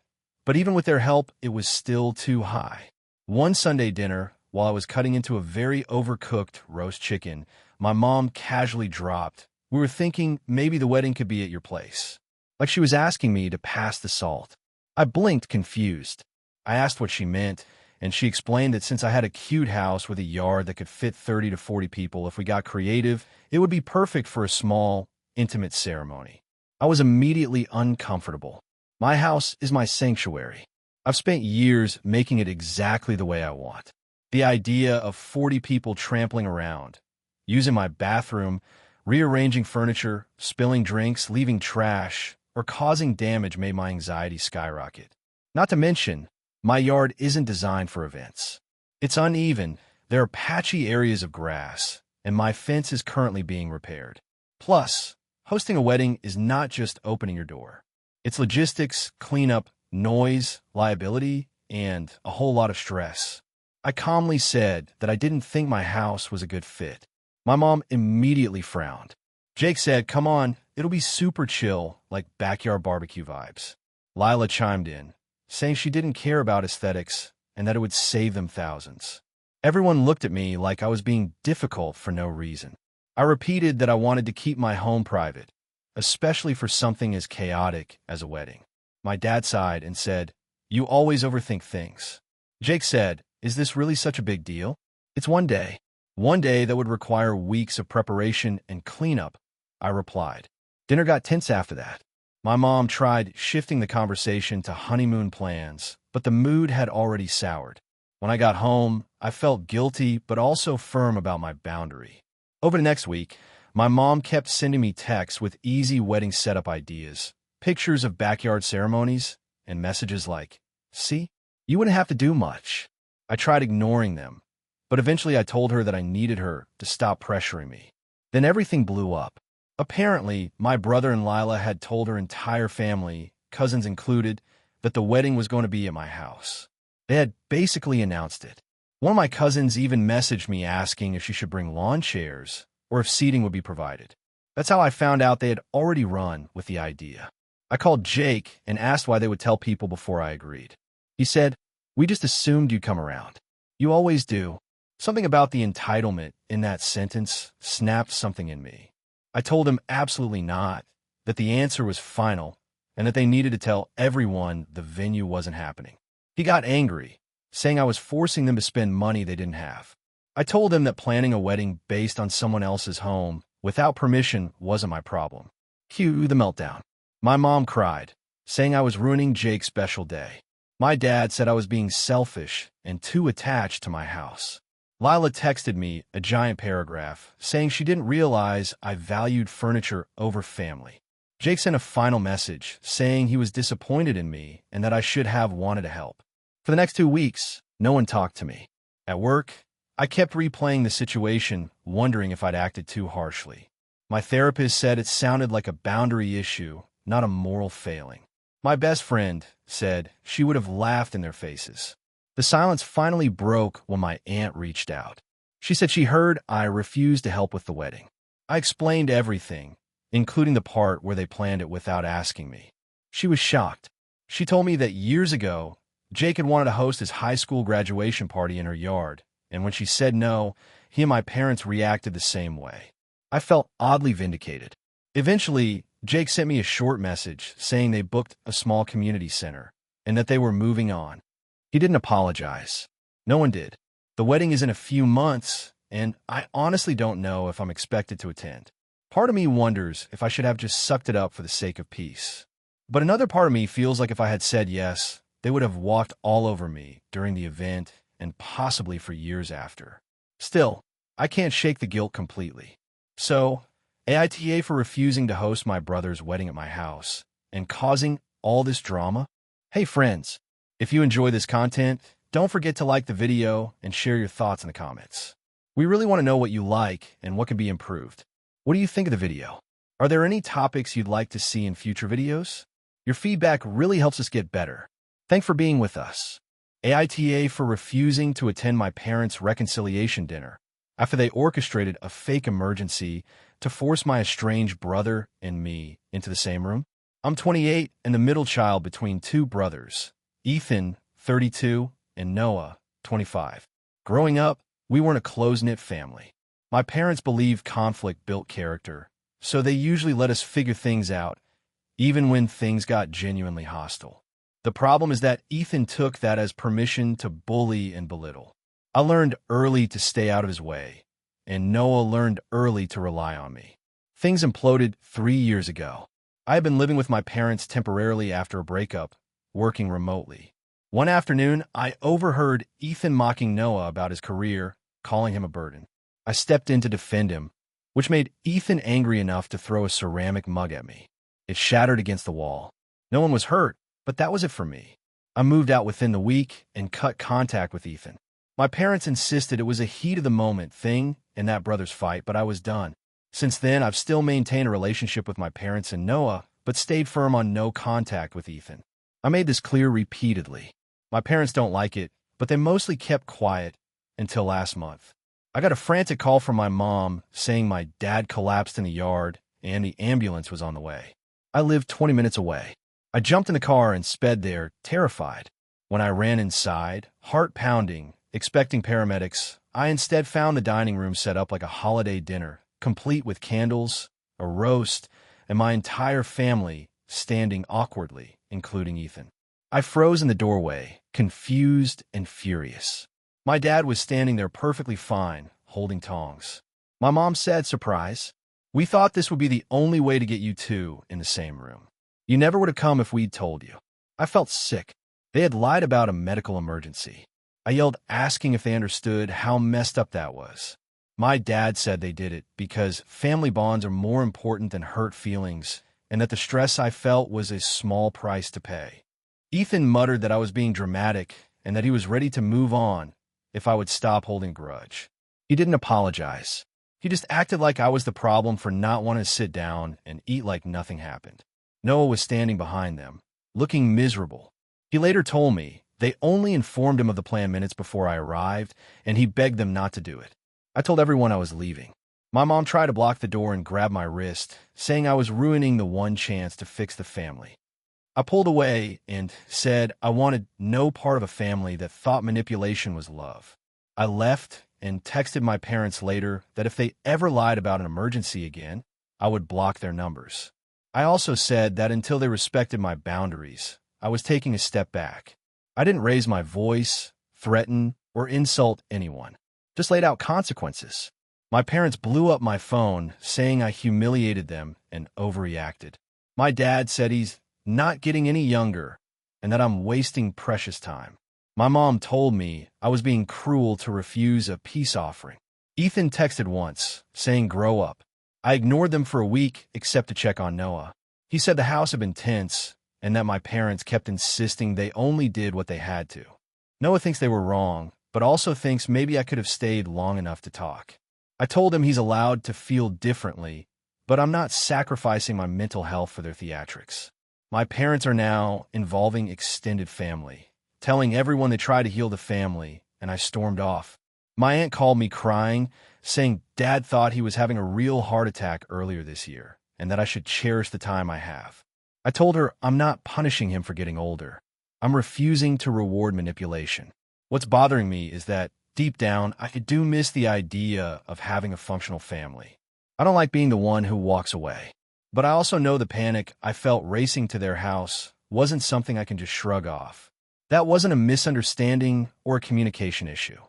But even with their help, it was still too high. One Sunday dinner, while I was cutting into a very overcooked roast chicken, my mom casually dropped, "We were thinking maybe the wedding could be at your place." Like she was asking me to pass the salt. I blinked, confused. I asked what she meant, and she explained that since I had a cute house with a yard that could fit 30 to 40 people, if we got creative, it would be perfect for a small, intimate ceremony. I was immediately uncomfortable. My house is my sanctuary. I've spent years making it exactly the way I want. The idea of 40 people trampling around, using my bathroom, rearranging furniture, spilling drinks, leaving trash, or causing damage made my anxiety skyrocket. Not to mention, my yard isn't designed for events. It's uneven, there are patchy areas of grass, and my fence is currently being repaired. Plus, hosting a wedding is not just opening your door. It's logistics, cleanup, noise, liability, and a whole lot of stress. I calmly said that I didn't think my house was a good fit. My mom immediately frowned. Jake said, "Come on, it'll be super chill, like backyard barbecue vibes." Lila chimed in, saying she didn't care about aesthetics and that it would save them thousands. Everyone looked at me like I was being difficult for no reason. I repeated that I wanted to keep my home private, especially for something as chaotic as a wedding. My dad sighed and said, "You always overthink things." Jake said, "Is this really such a big deal?" "It's one day. One day that would require weeks of preparation and cleanup," I replied. Dinner got tense after that. My mom tried shifting the conversation to honeymoon plans, but the mood had already soured. When I got home, I felt guilty but also firm about my boundary. Over the next week, my mom kept sending me texts with easy wedding setup ideas, pictures of backyard ceremonies, and messages like, "See, you wouldn't have to do much." I tried ignoring them, but eventually I told her that I needed her to stop pressuring me. Then everything blew up. Apparently, my brother and Lila had told her entire family, cousins included, that the wedding was going to be at my house. They had basically announced it. One of my cousins even messaged me asking if she should bring lawn chairs or if seating would be provided. That's how I found out they had already run with the idea. I called Jake and asked why they would tell people before I agreed. He said, "We just assumed you'd come around. You always do." Something about the entitlement in that sentence snapped something in me. I told him absolutely not, that the answer was final, and that they needed to tell everyone the venue wasn't happening. He got angry, saying I was forcing them to spend money they didn't have. I told him that planning a wedding based on someone else's home without permission wasn't my problem. Cue the meltdown. My mom cried, saying I was ruining Jake's special day. My dad said I was being selfish and too attached to my house. Lila texted me a giant paragraph, saying she didn't realize I valued furniture over family. Jake sent a final message, saying he was disappointed in me and that I should have wanted to help. For the next 2 weeks, no one talked to me. At work, I kept replaying the situation, wondering if I'd acted too harshly. My therapist said it sounded like a boundary issue, not a moral failing. My best friend said she would have laughed in their faces. The silence finally broke when my aunt reached out. She said she heard I refused to help with the wedding. I explained everything, including the part where they planned it without asking me. She was shocked. She told me that years ago, Jake had wanted to host his high school graduation party in her yard, and when she said no, he and my parents reacted the same way. I felt oddly vindicated. Eventually, Jake sent me a short message saying they booked a small community center and that they were moving on. He didn't apologize. No one did. The wedding is in a few months, and I honestly don't know if I'm expected to attend. Part of me wonders if I should have just sucked it up for the sake of peace. But another part of me feels like if I had said yes, they would have walked all over me during the event and possibly for years after. Still, I can't shake the guilt completely. So, AITA for refusing to host my brother's wedding at my house and causing all this drama? Hey friends, if you enjoy this content, don't forget to like the video and share your thoughts in the comments. We really want to know what you like and what can be improved. What do you think of the video? Are there any topics you'd like to see in future videos? Your feedback really helps us get better. Thanks for being with us. AITA for refusing to attend my parents' reconciliation dinner after they orchestrated a fake emergency to force my estranged brother and me into the same room. I'm 28 and the middle child between 2 brothers, Ethan, 32, and Noah, 25. Growing up, we weren't a close-knit family. My parents believed conflict built character, so they usually let us figure things out, even when things got genuinely hostile. The problem is that Ethan took that as permission to bully and belittle. I learned early to stay out of his way, and Noah learned early to rely on me. Things imploded 3 years ago. I had been living with my parents temporarily after a breakup, working remotely. One afternoon, I overheard Ethan mocking Noah about his career, calling him a burden. I stepped in to defend him, which made Ethan angry enough to throw a ceramic mug at me. It shattered against the wall. No one was hurt, but that was it for me. I moved out within the week and cut contact with Ethan. My parents insisted it was a heat-of-the-moment thing in that brother's fight, but I was done. Since then, I've still maintained a relationship with my parents and Noah, but stayed firm on no contact with Ethan. I made this clear repeatedly. My parents don't like it, but they mostly kept quiet until last month. I got a frantic call from my mom saying my dad collapsed in the yard and the ambulance was on the way. I lived 20 minutes away. I jumped in the car and sped there, terrified. When I ran inside, heart pounding, expecting paramedics, I instead found the dining room set up like a holiday dinner, complete with candles, a roast, and my entire family standing awkwardly, including Ethan. I froze in the doorway, confused and furious. My dad was standing there perfectly fine, holding tongs. My mom said, "Surprise. We thought this would be the only way to get you two in the same room. You never would have come if we'd told you." I felt sick. They had lied about a medical emergency. I yelled, asking if they understood how messed up that was. My dad said they did it because family bonds are more important than hurt feelings, and that the stress I felt was a small price to pay. Ethan muttered that I was being dramatic and that he was ready to move on if I would stop holding a grudge. He didn't apologize. He just acted like I was the problem for not wanting to sit down and eat like nothing happened. Noah was standing behind them, looking miserable. He later told me they only informed him of the plan minutes before I arrived, and he begged them not to do it. I told everyone I was leaving. My mom tried to block the door and grab my wrist, saying I was ruining the one chance to fix the family. I pulled away and said I wanted no part of a family that thought manipulation was love. I left and texted my parents later that if they ever lied about an emergency again, I would block their numbers. I also said that until they respected my boundaries, I was taking a step back. I didn't raise my voice, threaten, or insult anyone. Just laid out consequences. My parents blew up my phone, saying I humiliated them and overreacted. My dad said he's not getting any younger and that I'm wasting precious time. My mom told me I was being cruel to refuse a peace offering. Ethan texted once, saying grow up. I ignored them for a week except to check on Noah. He said the house had been tense and that my parents kept insisting they only did what they had to. Noah thinks they were wrong, but also thinks maybe I could have stayed long enough to talk. I told him he's allowed to feel differently, but I'm not sacrificing my mental health for their theatrics. My parents are now involving extended family, telling everyone they tried to heal the family, and I stormed off. My aunt called me crying, saying Dad thought he was having a real heart attack earlier this year, and that I should cherish the time I have. I told her I'm not punishing him for getting older. I'm refusing to reward manipulation. What's bothering me is that, deep down, I do miss the idea of having a functional family. I don't like being the one who walks away. But I also know the panic I felt racing to their house wasn't something I can just shrug off. That wasn't a misunderstanding or a communication issue.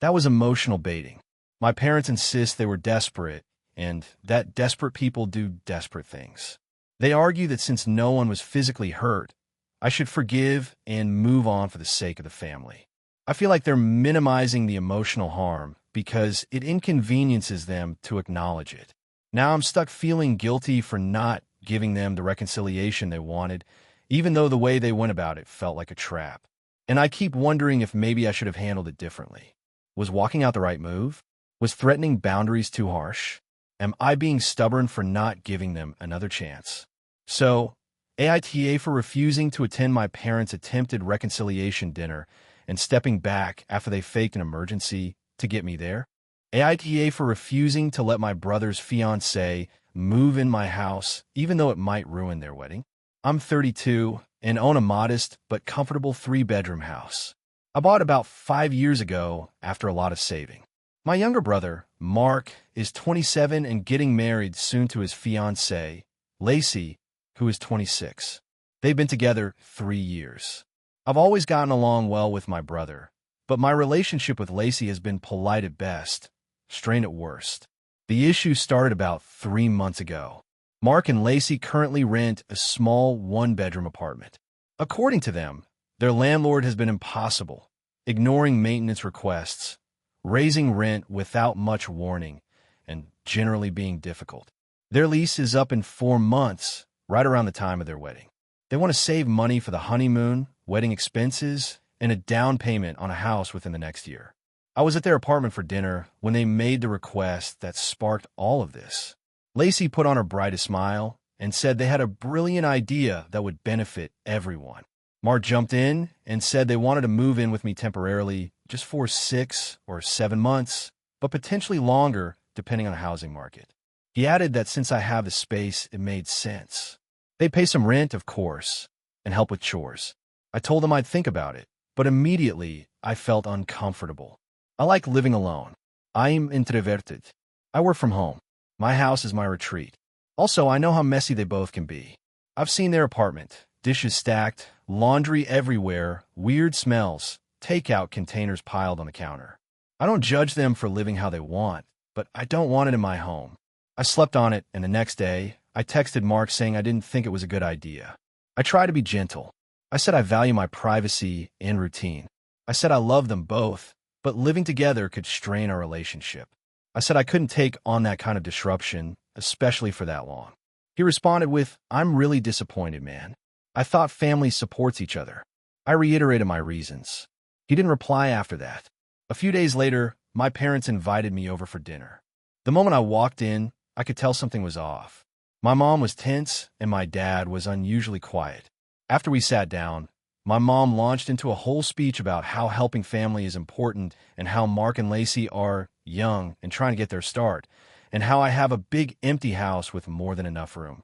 That was emotional baiting. My parents insist they were desperate, and that desperate people do desperate things. They argue that since no one was physically hurt, I should forgive and move on for the sake of the family. I feel like they're minimizing the emotional harm because it inconveniences them to acknowledge it. Now I'm stuck feeling guilty for not giving them the reconciliation they wanted, even though the way they went about it felt like a trap. And I keep wondering if maybe I should have handled it differently. Was walking out the right move? Was threatening boundaries too harsh? Am I being stubborn for not giving them another chance? So, AITA for refusing to attend my parents' attempted reconciliation dinner and stepping back after they faked an emergency to get me there? AITA for refusing to let my brother's fiancée move in my house, even though it might ruin their wedding? I'm 32 and own a modest but comfortable 3-bedroom house. I bought about 5 years ago after a lot of saving. My younger brother, Mark, is 27 and getting married soon to his fiancée, Lacey, who is 26. They've been together 3 years. I've always gotten along well with my brother, but my relationship with Lacey has been polite at best, strained at worst. The issue started about 3 months ago. Mark and Lacey currently rent a small 1-bedroom apartment. According to them, their landlord has been impossible, ignoring maintenance requests, raising rent without much warning, and generally being difficult. Their lease is up in 4 months, right around the time of their wedding. They want to save money for the honeymoon, wedding expenses, and a down payment on a house within the next year. I was at their apartment for dinner when they made the request that sparked all of this. Lacey put on her brightest smile and said they had a brilliant idea that would benefit everyone. Mark jumped in and said they wanted to move in with me temporarily just for 6 or 7 months, but potentially longer depending on the housing market. He added that since I have the space, it made sense. They'd pay some rent, of course, and help with chores. I told them I'd think about it, but immediately I felt uncomfortable. I like living alone. I'm introverted. I work from home. My house is my retreat. Also, I know how messy they both can be. I've seen their apartment. Dishes stacked, laundry everywhere, weird smells, takeout containers piled on the counter. I don't judge them for living how they want, but I don't want it in my home. I slept on it, and the next day, I texted Mark saying I didn't think it was a good idea. I try to be gentle. I said I value my privacy and routine. I said I love them both, but living together could strain our relationship. I said I couldn't take on that kind of disruption, especially for that long. He responded with, "I'm really disappointed, man. I thought family supports each other." I reiterated my reasons. He didn't reply after that. A few days later, my parents invited me over for dinner. The moment I walked in, I could tell something was off. My mom was tense, and my dad was unusually quiet. After we sat down, my mom launched into a whole speech about how helping family is important and how Mark and Lacey are young and trying to get their start, and how I have a big empty house with more than enough room.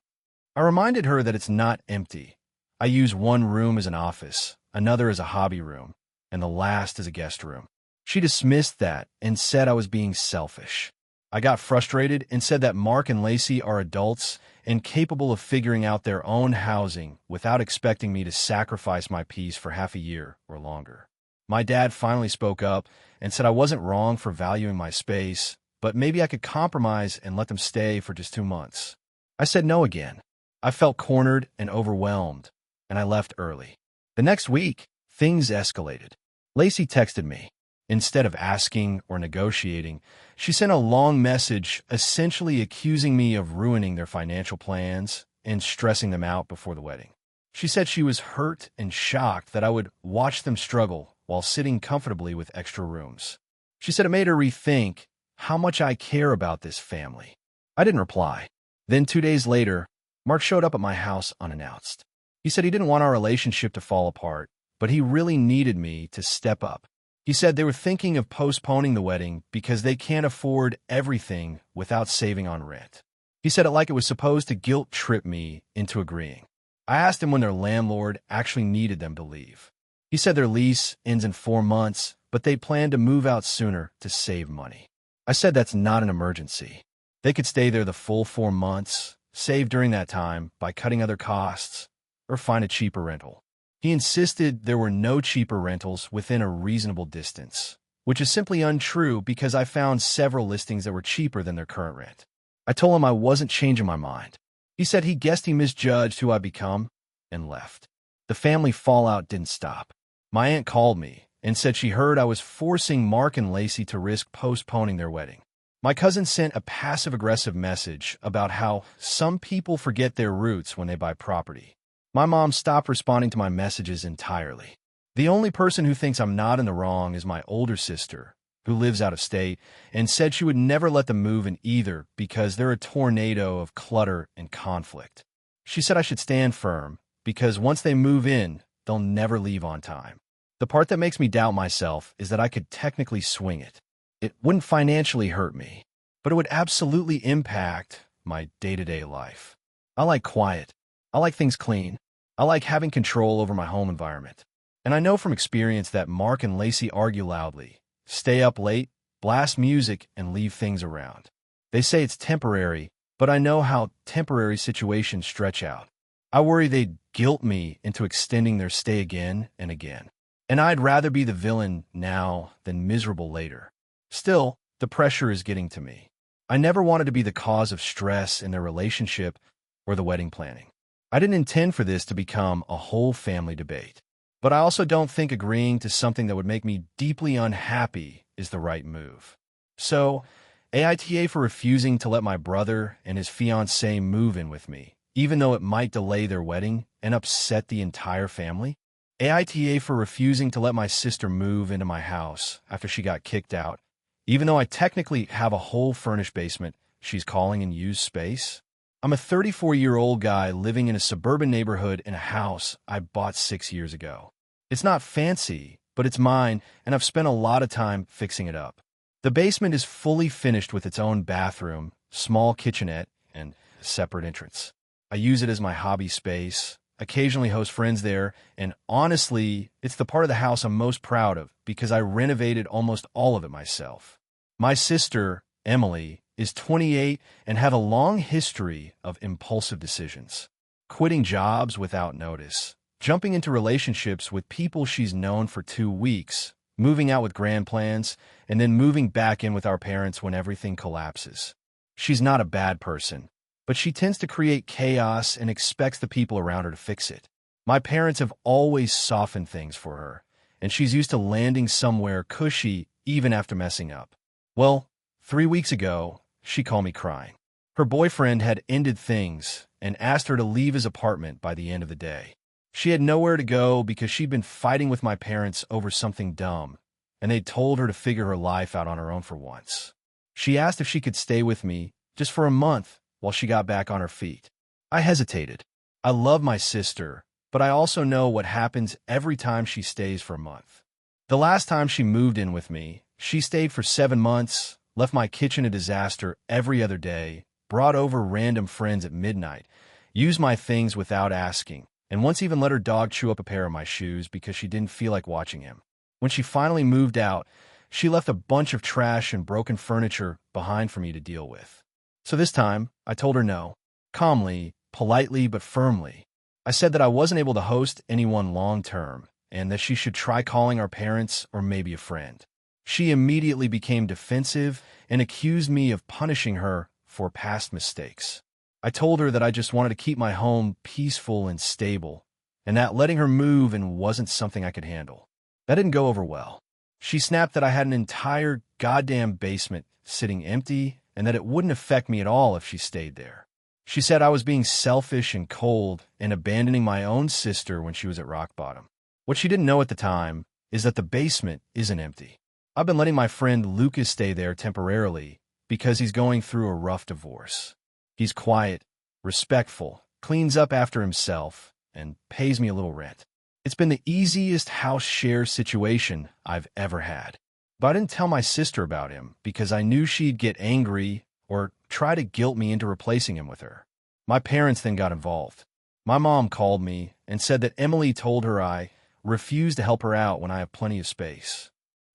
I reminded her that it's not empty. I use one room as an office, another as a hobby room, and the last as a guest room. She dismissed that and said I was being selfish. I got frustrated and said that Mark and Lacey are adults and capable of figuring out their own housing without expecting me to sacrifice my peace for half a year or longer. My dad finally spoke up and said I wasn't wrong for valuing my space, but maybe I could compromise and let them stay for just 2 months. I said no again. I felt cornered and overwhelmed, and I left early. The next week, things escalated. Lacey texted me. Instead of asking or negotiating, she sent a long message essentially accusing me of ruining their financial plans and stressing them out before the wedding. She said she was hurt and shocked that I would watch them struggle while sitting comfortably with extra rooms. She said it made her rethink how much I care about this family. I didn't reply. Then 2 days later, Mark showed up at my house unannounced. He said he didn't want our relationship to fall apart, but he really needed me to step up. He said they were thinking of postponing the wedding because they can't afford everything without saving on rent. He said it like it was supposed to guilt-trip me into agreeing. I asked him when their landlord actually needed them to leave. He said their lease ends in 4 months, but they plan to move out sooner to save money. I said that's not an emergency. They could stay there the full 4 months, save during that time by cutting other costs, or find a cheaper rental. He insisted there were no cheaper rentals within a reasonable distance, which is simply untrue because I found several listings that were cheaper than their current rent. I told him I wasn't changing my mind. He said he guessed he misjudged who I'd become and left. The family fallout didn't stop. My aunt called me and said she heard I was forcing Mark and Lacey to risk postponing their wedding. My cousin sent a passive-aggressive message about how some people forget their roots when they buy property. My mom stopped responding to my messages entirely. The only person who thinks I'm not in the wrong is my older sister, who lives out of state, and said she would never let them move in either because they're a tornado of clutter and conflict. She said I should stand firm because once they move in, they'll never leave on time. The part that makes me doubt myself is that I could technically swing it. It wouldn't financially hurt me, but it would absolutely impact my day-to-day life. I like quiet. I like things clean. I like having control over my home environment. And I know from experience that Mark and Lacey argue loudly, stay up late, blast music, and leave things around. They say it's temporary, but I know how temporary situations stretch out. I worry they'd guilt me into extending their stay again and again. And I'd rather be the villain now than miserable later. Still, the pressure is getting to me. I never wanted to be the cause of stress in their relationship or the wedding planning. I didn't intend for this to become a whole family debate. But I also don't think agreeing to something that would make me deeply unhappy is the right move. So, AITA for refusing to let my brother and his fiancée move in with me, even though it might delay their wedding and upset the entire family. AITA for refusing to let my sister move into my house after she got kicked out, even though I technically have a whole furnished basement she's calling in used space. I'm a 34-year-old guy living in a suburban neighborhood in a house I bought 6 years ago. It's not fancy, but it's mine, and I've spent a lot of time fixing it up. The basement is fully finished with its own bathroom, small kitchenette, and a separate entrance. I use it as my hobby space, occasionally host friends there, and honestly, it's the part of the house I'm most proud of because I renovated almost all of it myself. My sister, Emily, is 28 and had a long history of impulsive decisions. Quitting jobs without notice, jumping into relationships with people she's known for 2 weeks, moving out with grand plans, and then moving back in with our parents when everything collapses. She's not a bad person, but she tends to create chaos and expects the people around her to fix it. My parents have always softened things for her, and she's used to landing somewhere cushy even after messing up. Well, 3 weeks ago, she called me crying. Her boyfriend had ended things and asked her to leave his apartment by the end of the day. She had nowhere to go because she'd been fighting with my parents over something dumb, and they'd told her to figure her life out on her own for once. She asked if she could stay with me just for a month while she got back on her feet. I hesitated. I love my sister, but I also know what happens every time she stays for a month. The last time she moved in with me, she stayed for 7 months, left my kitchen a disaster every other day, brought over random friends at midnight, used my things without asking, and once even let her dog chew up a pair of my shoes because she didn't feel like watching him. When she finally moved out, she left a bunch of trash and broken furniture behind for me to deal with. So this time, I told her no, calmly, politely, but firmly. I said that I wasn't able to host anyone long-term, and that she should try calling our parents or maybe a friend. She immediately became defensive and accused me of punishing her for past mistakes. I told her that I just wanted to keep my home peaceful and stable, and that letting her move in wasn't something I could handle. That didn't go over well. She snapped that I had an entire goddamn basement sitting empty and that it wouldn't affect me at all if she stayed there. She said I was being selfish and cold and abandoning my own sister when she was at rock bottom. What she didn't know at the time is that the basement isn't empty. I've been letting my friend Lucas stay there temporarily because he's going through a rough divorce. He's quiet, respectful, cleans up after himself, and pays me a little rent. It's been the easiest house share situation I've ever had. But I didn't tell my sister about him because I knew she'd get angry or try to guilt me into replacing him with her. My parents then got involved. My mom called me and said that Emily told her I refused to help her out when I have plenty of space.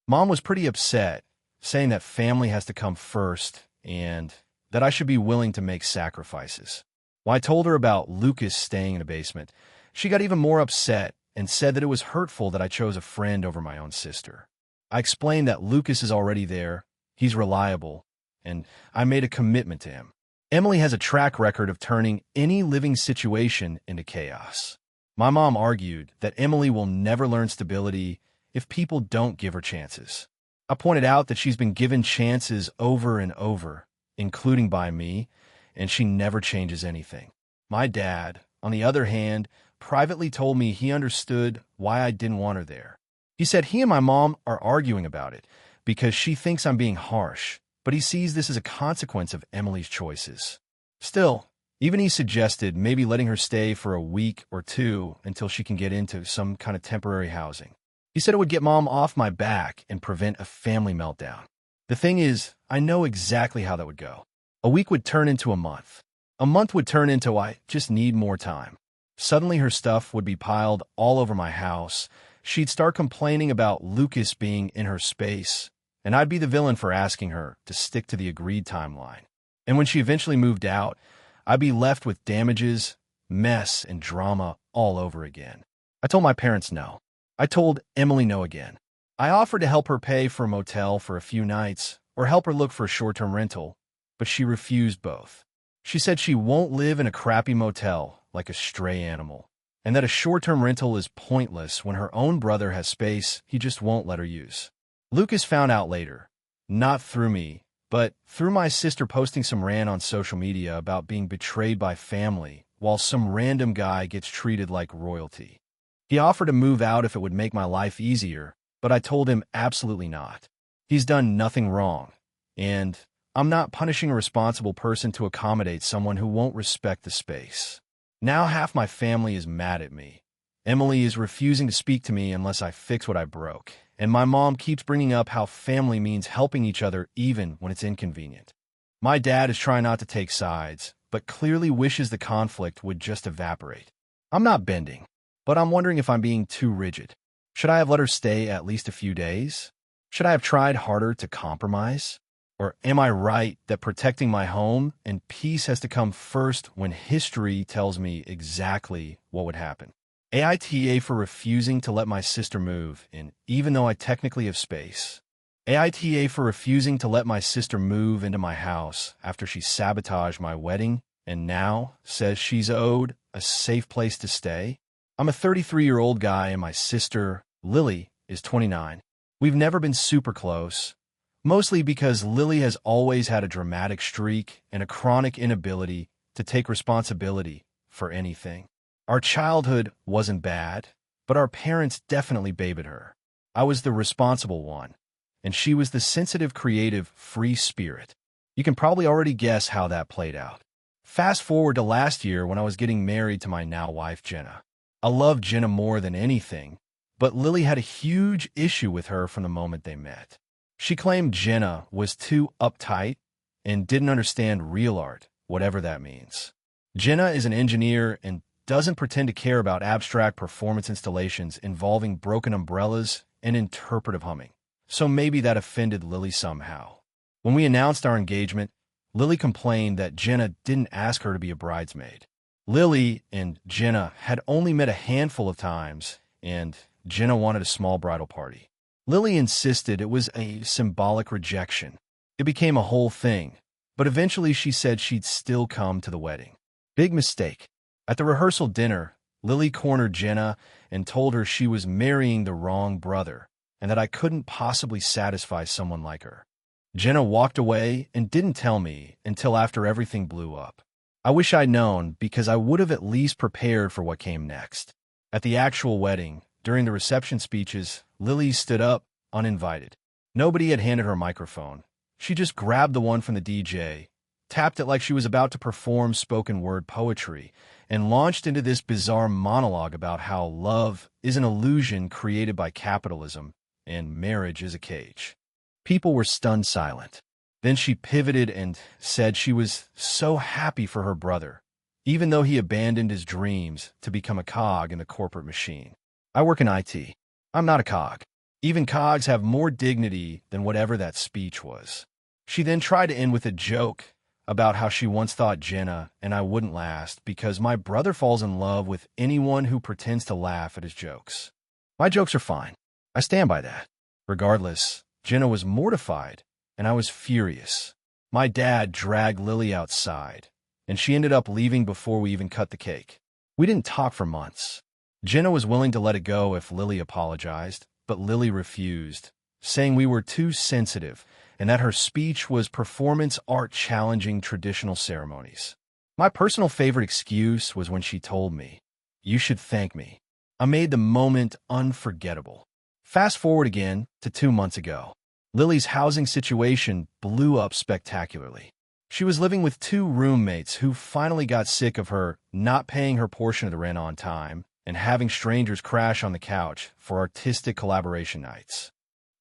Mom was pretty upset, saying that family has to come first and that I should be willing to make sacrifices. When I told her about Lucas staying in a basement, she got even more upset and said that it was hurtful that I chose a friend over my own sister. I explained that Lucas is already there, he's reliable, and I made a commitment to him. Emily has a track record of turning any living situation into chaos. My mom argued that Emily will never learn stability if people don't give her chances. I pointed out that she's been given chances over and over, including by me, and she never changes anything. My dad, on the other hand, privately told me he understood why I didn't want her there. He said he and my mom are arguing about it because she thinks I'm being harsh, but he sees this as a consequence of Emily's choices. Still, even he suggested maybe letting her stay for a week or two until she can get into some kind of temporary housing. He said it would get Mom off my back and prevent a family meltdown. The thing is, I know exactly how that would go. A week would turn into a month. A month would turn into I just need more time. Suddenly her stuff would be piled all over my house. She'd start complaining about Lucas being in her space, and I'd be the villain for asking her to stick to the agreed timeline. And when she eventually moved out, I'd be left with damages, mess, and drama all over again. I told my parents no. I told Emily no again. I offered to help her pay for a motel for a few nights or help her look for a short-term rental, but she refused both. She said she won't live in a crappy motel like a stray animal, and that a short-term rental is pointless when her own brother has space he just won't let her use. Lucas found out later, not through me, but through my sister posting some rant on social media about being betrayed by family while some random guy gets treated like royalty. He offered to move out if it would make my life easier, but I told him absolutely not. He's done nothing wrong, and I'm not punishing a responsible person to accommodate someone who won't respect the space. Now half my family is mad at me. Emily is refusing to speak to me unless I fix what I broke, and my mom keeps bringing up how family means helping each other even when it's inconvenient. My dad is trying not to take sides, but clearly wishes the conflict would just evaporate. I'm not bending, but I'm wondering if I'm being too rigid. Should I have let her stay at least a few days? Should I have tried harder to compromise? Or am I right that protecting my home and peace has to come first when history tells me exactly what would happen? AITA for refusing to let my sister move in, even though I technically have space. AITA for refusing to let my sister move into my house after she sabotaged my wedding and now says she's owed a safe place to stay. I'm a 33-year-old guy and my sister, Lily, is 29. We've never been super close, mostly because Lily has always had a dramatic streak and a chronic inability to take responsibility for anything. Our childhood wasn't bad, but our parents definitely babied her. I was the responsible one, and she was the sensitive, creative, free spirit. You can probably already guess how that played out. Fast forward to last year when I was getting married to my now wife, Jenna. I loved Jenna more than anything, but Lily had a huge issue with her from the moment they met. She claimed Jenna was too uptight and didn't understand real art, whatever that means. Jenna is an engineer and doesn't pretend to care about abstract performance installations involving broken umbrellas and interpretive humming. So maybe that offended Lily somehow. When we announced our engagement, Lily complained that Jenna didn't ask her to be a bridesmaid. Lily and Jenna had only met a handful of times, and Jenna wanted a small bridal party. Lily insisted it was a symbolic rejection. It became a whole thing, but eventually she said she'd still come to the wedding. Big mistake. At the rehearsal dinner, Lily cornered Jenna and told her she was marrying the wrong brother and that I couldn't possibly satisfy someone like her. Jenna walked away and didn't tell me until after everything blew up. I wish I'd known because I would have at least prepared for what came next. At the actual wedding, during the reception speeches, Lily stood up, uninvited. Nobody had handed her a microphone. She just grabbed the one from the DJ, tapped it like she was about to perform spoken word poetry, and launched into this bizarre monologue about how love is an illusion created by capitalism and marriage is a cage. People were stunned silent. Then she pivoted and said she was so happy for her brother, even though he abandoned his dreams to become a cog in the corporate machine. I work in IT. I'm not a cog. Even cogs have more dignity than whatever that speech was. She then tried to end with a joke about how she once thought Jenna and I wouldn't last because my brother falls in love with anyone who pretends to laugh at his jokes. My jokes are fine. I stand by that. Regardless, Jenna was mortified, and I was furious. My dad dragged Lily outside, and she ended up leaving before we even cut the cake. We didn't talk for months. Jenna was willing to let it go if Lily apologized, but Lily refused, saying we were too sensitive and that her speech was performance art challenging traditional ceremonies. My personal favorite excuse was when she told me, "You should thank me." I made the moment unforgettable. Fast forward again to 2 months ago. Lily's housing situation blew up spectacularly. She was living with 2 roommates who finally got sick of her not paying her portion of the rent on time and having strangers crash on the couch for artistic collaboration nights.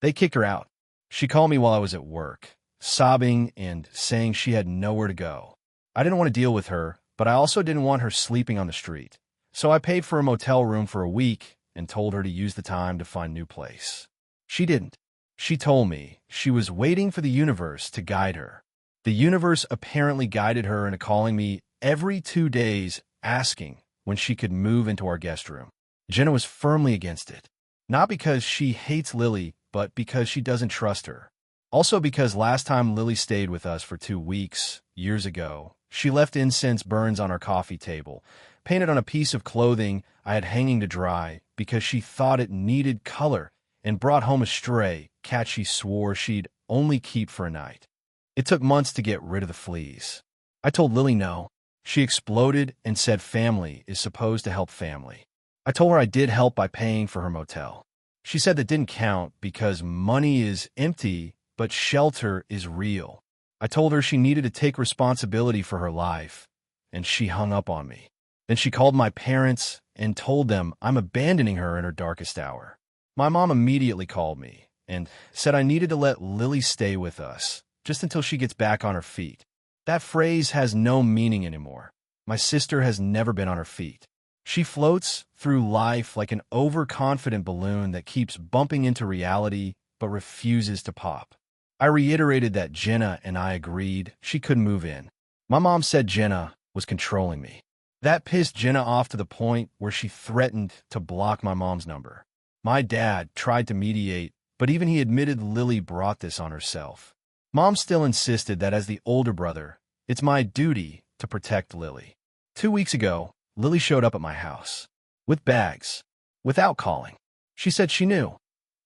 They kicked her out. She called me while I was at work, sobbing and saying she had nowhere to go. I didn't want to deal with her, but I also didn't want her sleeping on the street. So I paid for a motel room for a week and told her to use the time to find a new place. She didn't. She told me she was waiting for the universe to guide her. The universe apparently guided her into calling me every 2 days asking when she could move into our guest room. Jenna was firmly against it. Not because she hates Lily, but because she doesn't trust her. Also because last time Lily stayed with us for 2 weeks, years ago, she left incense burns on our coffee table, painted on a piece of clothing I had hanging to dry because she thought it needed color, and brought home a stray cat she swore she'd only keep for a night. It took months to get rid of the fleas. I told Lily no. She exploded and said family is supposed to help family. I told her I did help by paying for her motel. She said that didn't count because money is empty, but shelter is real. I told her she needed to take responsibility for her life, and she hung up on me. Then she called my parents and told them I'm abandoning her in her darkest hour. My mom immediately called me and said I needed to let Lily stay with us, just until she gets back on her feet. That phrase has no meaning anymore. My sister has never been on her feet. She floats through life like an overconfident balloon that keeps bumping into reality but refuses to pop. I reiterated that Jenna and I agreed she could move in. My mom said Jenna was controlling me. That pissed Jenna off to the point where she threatened to block my mom's number. My dad tried to mediate, but even he admitted Lily brought this on herself. Mom still insisted that as the older brother, it's my duty to protect Lily. 2 weeks ago, Lily showed up at my house. With bags. Without calling. She said she knew.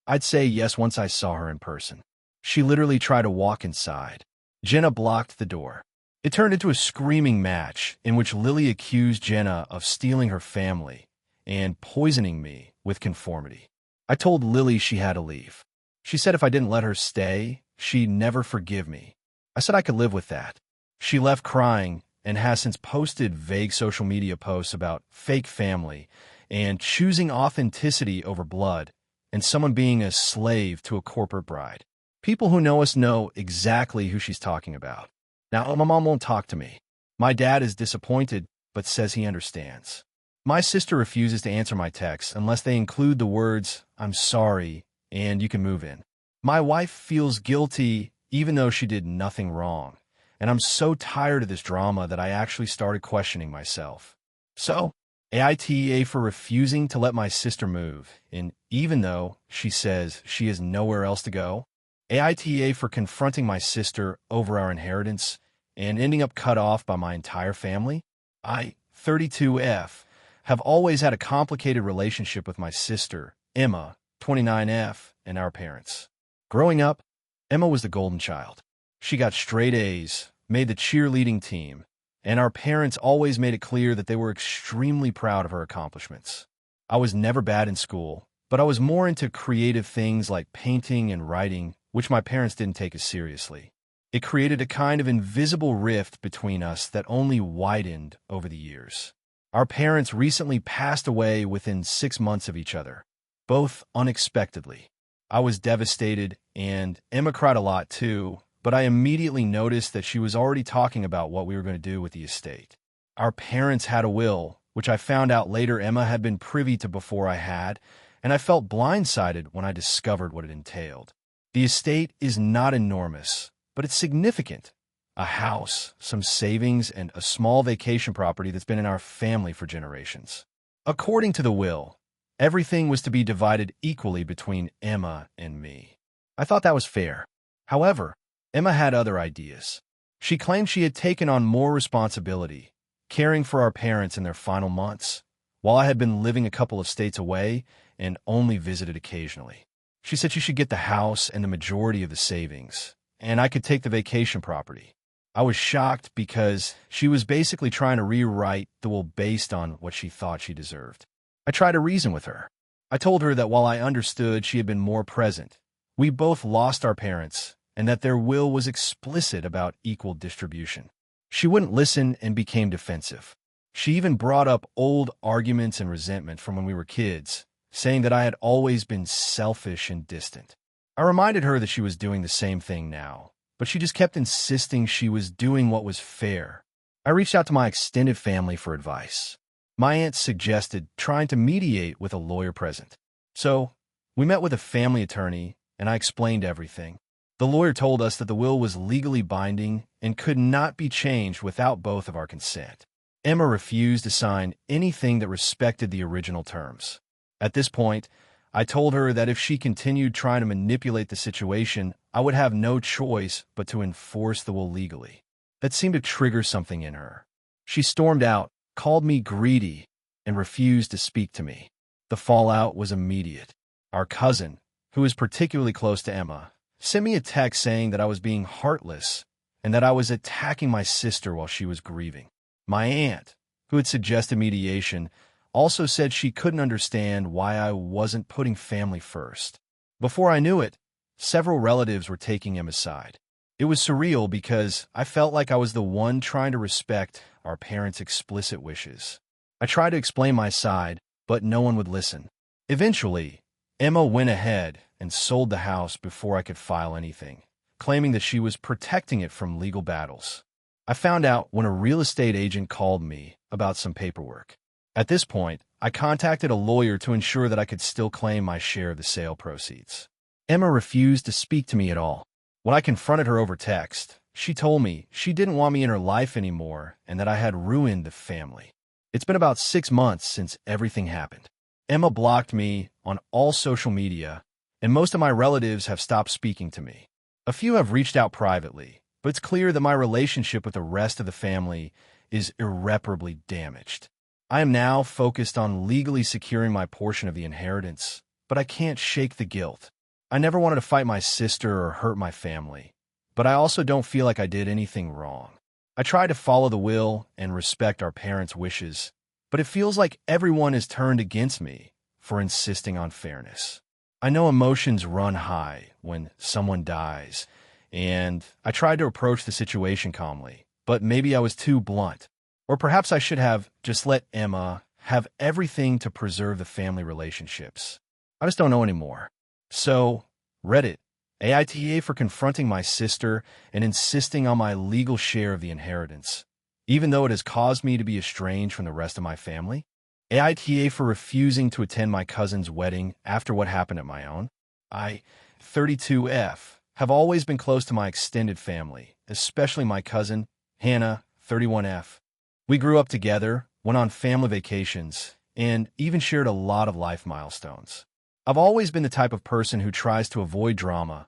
I'd say yes once I saw her in person. She literally tried to walk inside. Jenna blocked the door. It turned into a screaming match in which Lily accused Jenna of stealing her family and poisoning me with conformity. I I told Lily she had to leave. She said if I didn't let her stay, she'd never forgive me. I said I could live with that. She left crying and has since posted vague social media posts about fake family and choosing authenticity over blood and someone being a slave to a corporate bride. People who know us know exactly who she's talking about. Now, my mom won't talk to me. My dad is disappointed, but says he understands. My sister refuses to answer my texts unless they include the words, "I'm sorry," and "you can move in." My wife feels guilty even though she did nothing wrong, and I'm so tired of this drama that I actually started questioning myself. So, AITA for refusing to let my sister move, and even though she says she has nowhere else to go, AITA for confronting my sister over our inheritance and ending up cut off by my entire family. I, 32F, have always had a complicated relationship with my sister, Emma, 29F, and our parents. Growing up, Emma was the golden child. She got straight A's, made the cheerleading team, and our parents always made it clear that they were extremely proud of her accomplishments. I was never bad in school, but I was more into creative things like painting and writing, which my parents didn't take as seriously. It created a kind of invisible rift between us that only widened over the years. Our parents recently passed away within 6 months of each other, both unexpectedly. I was devastated, and Emma cried a lot too, but I immediately noticed that she was already talking about what we were going to do with the estate. Our parents had a will, which I found out later Emma had been privy to before I had, and I felt blindsided when I discovered what it entailed. The estate is not enormous, but it's significant. A house, some savings, and a small vacation property that's been in our family for generations. According to the will, everything was to be divided equally between Emma and me. I thought that was fair. However, Emma had other ideas. She claimed she had taken on more responsibility, caring for our parents in their final months, while I had been living a couple of states away and only visited occasionally. She said she should get the house and the majority of the savings, and I could take the vacation property. I was shocked because she was basically trying to rewrite the will based on what she thought she deserved. I tried to reason with her. I told her that while I understood she had been more present, we both lost our parents, and that their will was explicit about equal distribution. She wouldn't listen and became defensive. She even brought up old arguments and resentment from when we were kids, saying that I had always been selfish and distant. I reminded her that she was doing the same thing now, but she just kept insisting she was doing what was fair. I reached out to my extended family for advice. My aunt suggested trying to mediate with a lawyer present. So, we met with a family attorney, and I explained everything. The lawyer told us that the will was legally binding and could not be changed without both of our consent. Emma refused to sign anything that respected the original terms. At this point, I told her that if she continued trying to manipulate the situation, I would have no choice but to enforce the will legally. That seemed to trigger something in her. She stormed out, called me greedy, and refused to speak to me. The fallout was immediate. Our cousin, who is particularly close to Emma, sent me a text saying that I was being heartless and that I was attacking my sister while she was grieving. My aunt, who had suggested mediation, also said she couldn't understand why I wasn't putting family first. Before I knew it, several relatives were taking Emma's side. It was surreal because I felt like I was the one trying to respect our parents' explicit wishes. I tried to explain my side, but no one would listen. Eventually, Emma went ahead and sold the house before I could file anything, claiming that she was protecting it from legal battles. I found out when a real estate agent called me about some paperwork. At this point, I contacted a lawyer to ensure that I could still claim my share of the sale proceeds. Emma refused to speak to me at all. When I confronted her over text, she told me she didn't want me in her life anymore and that I had ruined the family. It's been about 6 months since everything happened. Emma blocked me on all social media, and most of my relatives have stopped speaking to me. A few have reached out privately, but it's clear that my relationship with the rest of the family is irreparably damaged. I am now focused on legally securing my portion of the inheritance, but I can't shake the guilt. I never wanted to fight my sister or hurt my family, but I also don't feel like I did anything wrong. I try to follow the will and respect our parents' wishes, but it feels like everyone has turned against me for insisting on fairness. I know emotions run high when someone dies, and I tried to approach the situation calmly, but maybe I was too blunt. Or perhaps I should have just let Emma have everything to preserve the family relationships. I just don't know anymore. So, Reddit, AITA for confronting my sister and insisting on my legal share of the inheritance, even though it has caused me to be estranged from the rest of my family. AITA for refusing to attend my cousin's wedding after what happened at my own. I, 32F, have always been close to my extended family, especially my cousin, Hannah, 31F. We grew up together, went on family vacations, and even shared a lot of life milestones. I've always been the type of person who tries to avoid drama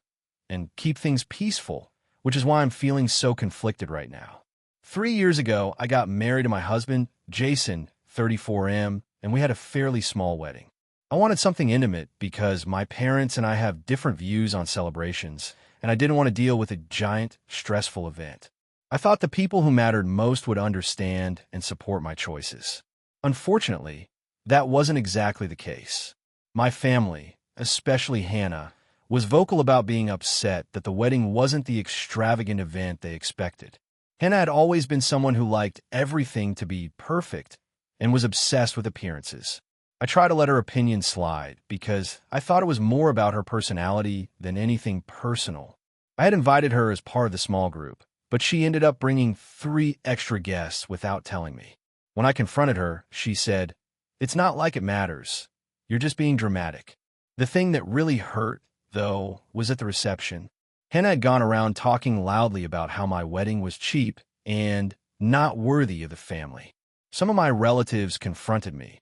and keep things peaceful, which is why I'm feeling so conflicted right now. 3 years ago, I got married to my husband, Jason, 34M, and we had a fairly small wedding. I wanted something intimate because my parents and I have different views on celebrations, and I didn't want to deal with a giant, stressful event. I thought the people who mattered most would understand and support my choices. Unfortunately, that wasn't exactly the case. My family, especially Hannah, was vocal about being upset that the wedding wasn't the extravagant event they expected. Hannah had always been someone who liked everything to be perfect and was obsessed with appearances. I tried to let her opinion slide because I thought it was more about her personality than anything personal. I had invited her as part of the small group, but she ended up bringing 3 extra guests without telling me. When I confronted her, she said, "It's not like it matters. You're just being dramatic." The thing that really hurt, though, was at the reception. Hannah had gone around talking loudly about how my wedding was cheap and not worthy of the family. Some of my relatives confronted me,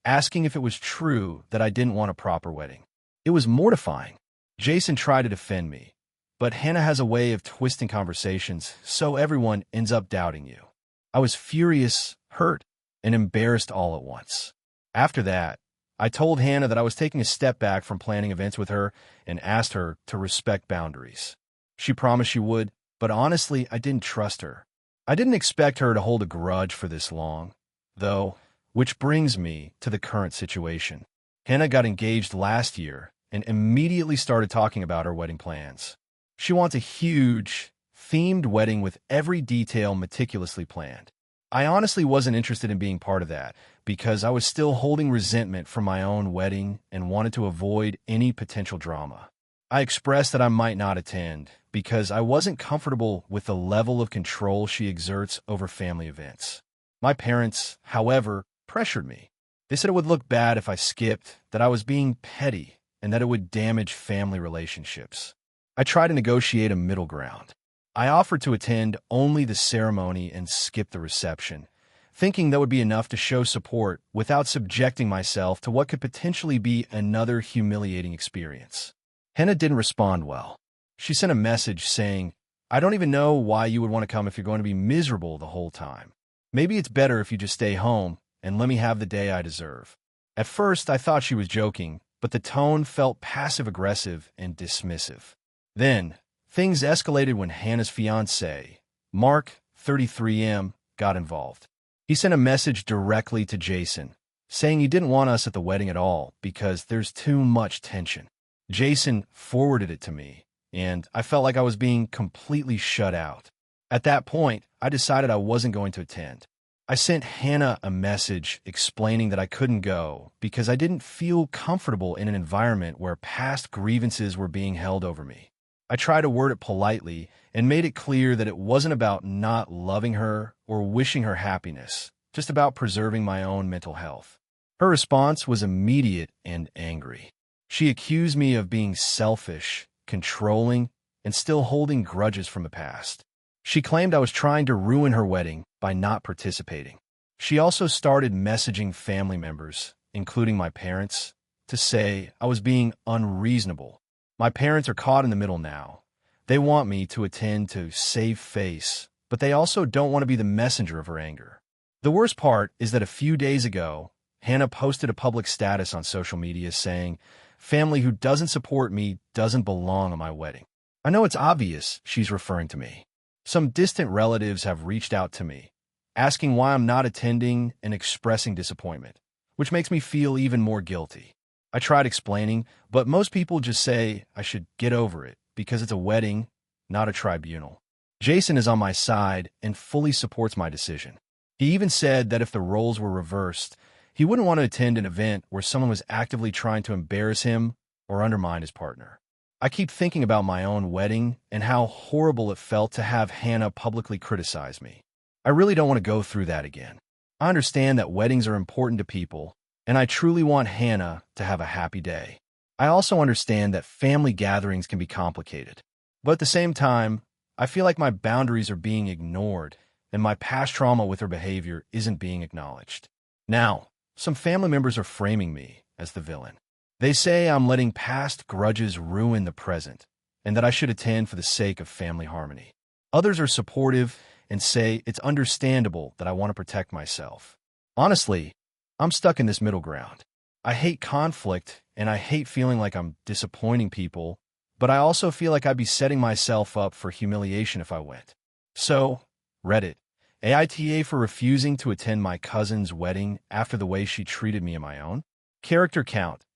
asking if it was true that I didn't want a proper wedding. It was mortifying. Jason tried to defend me, but Hannah has a way of twisting conversations, so everyone ends up doubting you. I was furious, hurt, and embarrassed all at once. After that, I told Hannah that I was taking a step back from planning events with her and asked her to respect boundaries. She promised she would, but honestly, I didn't trust her. I didn't expect her to hold a grudge for this long, though, which brings me to the current situation. Hannah got engaged last year and immediately started talking about her wedding plans. She wants a huge, themed wedding with every detail meticulously planned. I honestly wasn't interested in being part of that because I was still holding resentment from my own wedding and wanted to avoid any potential drama. I expressed that I might not attend because I wasn't comfortable with the level of control she exerts over family events. My parents, however, pressured me. They said it would look bad if I skipped, that I was being petty, and that it would damage family relationships. I tried to negotiate a middle ground. I offered to attend only the ceremony and skip the reception, thinking that would be enough to show support without subjecting myself to what could potentially be another humiliating experience. Hannah didn't respond well. She sent a message saying, "I don't even know why you would want to come if you're going to be miserable the whole time. Maybe it's better if you just stay home and let me have the day I deserve." At first, I thought she was joking, but the tone felt passive-aggressive and dismissive. Then, things escalated when Hannah's fiancé, Mark, 33M, got involved. He sent a message directly to Jason, saying he didn't want us at the wedding at all because there's too much tension. Jason forwarded it to me, and I felt like I was being completely shut out. At that point, I decided I wasn't going to attend. I sent Hannah a message explaining that I couldn't go because I didn't feel comfortable in an environment where past grievances were being held over me. I tried to word it politely and made it clear that it wasn't about not loving her or wishing her happiness, just about preserving my own mental health. Her response was immediate and angry. She accused me of being selfish, controlling, and still holding grudges from the past. She claimed I was trying to ruin her wedding by not participating. She also started messaging family members, including my parents, to say I was being unreasonable. My parents are caught in the middle now. They want me to attend to save face, but they also don't want to be the messenger of her anger. The worst part is that a few days ago, Hannah posted a public status on social media saying, "Family who doesn't support me doesn't belong at my wedding." I know it's obvious she's referring to me. Some distant relatives have reached out to me, asking why I'm not attending and expressing disappointment, which makes me feel even more guilty. I tried explaining, but most people just say I should get over it because it's a wedding, not a tribunal. Jason is on my side and fully supports my decision. He even said that if the roles were reversed, he wouldn't want to attend an event where someone was actively trying to embarrass him or undermine his partner. I keep thinking about my own wedding and how horrible it felt to have Hannah publicly criticize me. I really don't want to go through that again. I understand that weddings are important to people, and I truly want Hannah to have a happy day. I also understand that family gatherings can be complicated. But at the same time, I feel like my boundaries are being ignored, and my past trauma with her behavior isn't being acknowledged. Now, some family members are framing me as the villain. They say I'm letting past grudges ruin the present, and that I should attend for the sake of family harmony. Others are supportive and say it's understandable that I want to protect myself. Honestly, I'm stuck in this middle ground. I hate conflict, and I hate feeling like I'm disappointing people, but I also feel like I'd be setting myself up for humiliation if I went. So, Reddit, AITA for refusing to attend my cousin's wedding after the way she treated me in my own. Character count,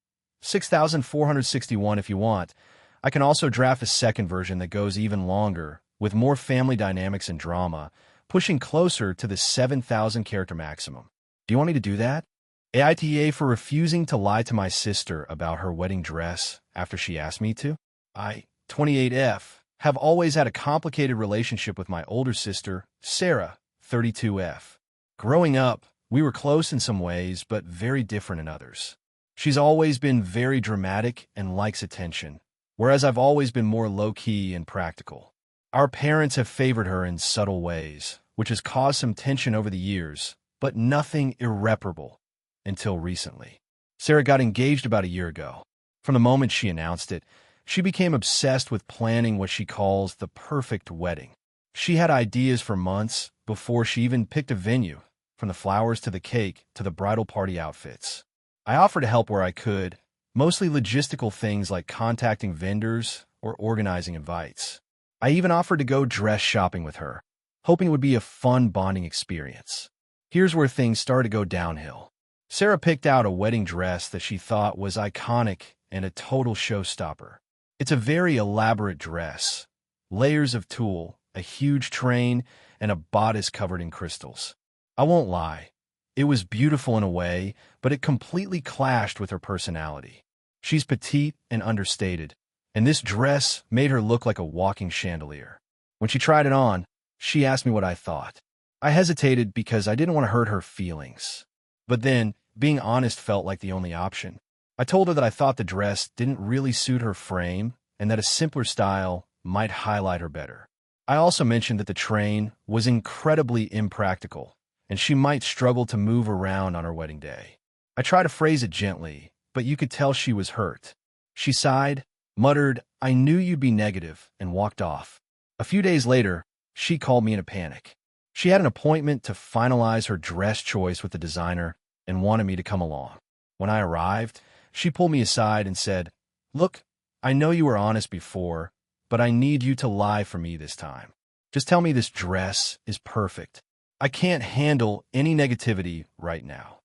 6,461 if you want. I can also draft a second version that goes even longer, with more family dynamics and drama, pushing closer to the 7,000 character maximum. Do you want me to do that? AITA for refusing to lie to my sister about her wedding dress after she asked me to. I, 28F, have always had a complicated relationship with my older sister, Sarah, 32F. Growing up, we were close in some ways, but very different in others. She's always been very dramatic and likes attention, whereas I've always been more low-key and practical. Our parents have favored her in subtle ways, which has caused some tension over the years, but nothing irreparable until recently. Sarah got engaged about a year ago. From the moment she announced it, she became obsessed with planning what she calls the perfect wedding. She had ideas for months before she even picked a venue, from the flowers to the cake to the bridal party outfits. I offered to help where I could, mostly logistical things like contacting vendors or organizing invites. I even offered to go dress shopping with her, hoping it would be a fun bonding experience. Here's where things started to go downhill. Sarah picked out a wedding dress that she thought was iconic and a total showstopper. It's a very elaborate dress, layers of tulle, a huge train, and a bodice covered in crystals. I won't lie, it was beautiful in a way, but it completely clashed with her personality. She's petite and understated, and this dress made her look like a walking chandelier. When she tried it on, she asked me what I thought. I hesitated because I didn't want to hurt her feelings. But then, being honest felt like the only option. I told her that I thought the dress didn't really suit her frame and that a simpler style might highlight her better. I also mentioned that the train was incredibly impractical, and she might struggle to move around on her wedding day. I tried to phrase it gently, but you could tell she was hurt. She sighed, muttered, "I knew you'd be negative," and walked off. A few days later, she called me in a panic. She had an appointment to finalize her dress choice with the designer and wanted me to come along. When I arrived, she pulled me aside and said, "Look, I know you were honest before, but I need you to lie for me this time. Just tell me this dress is perfect. I can't handle any negativity right now."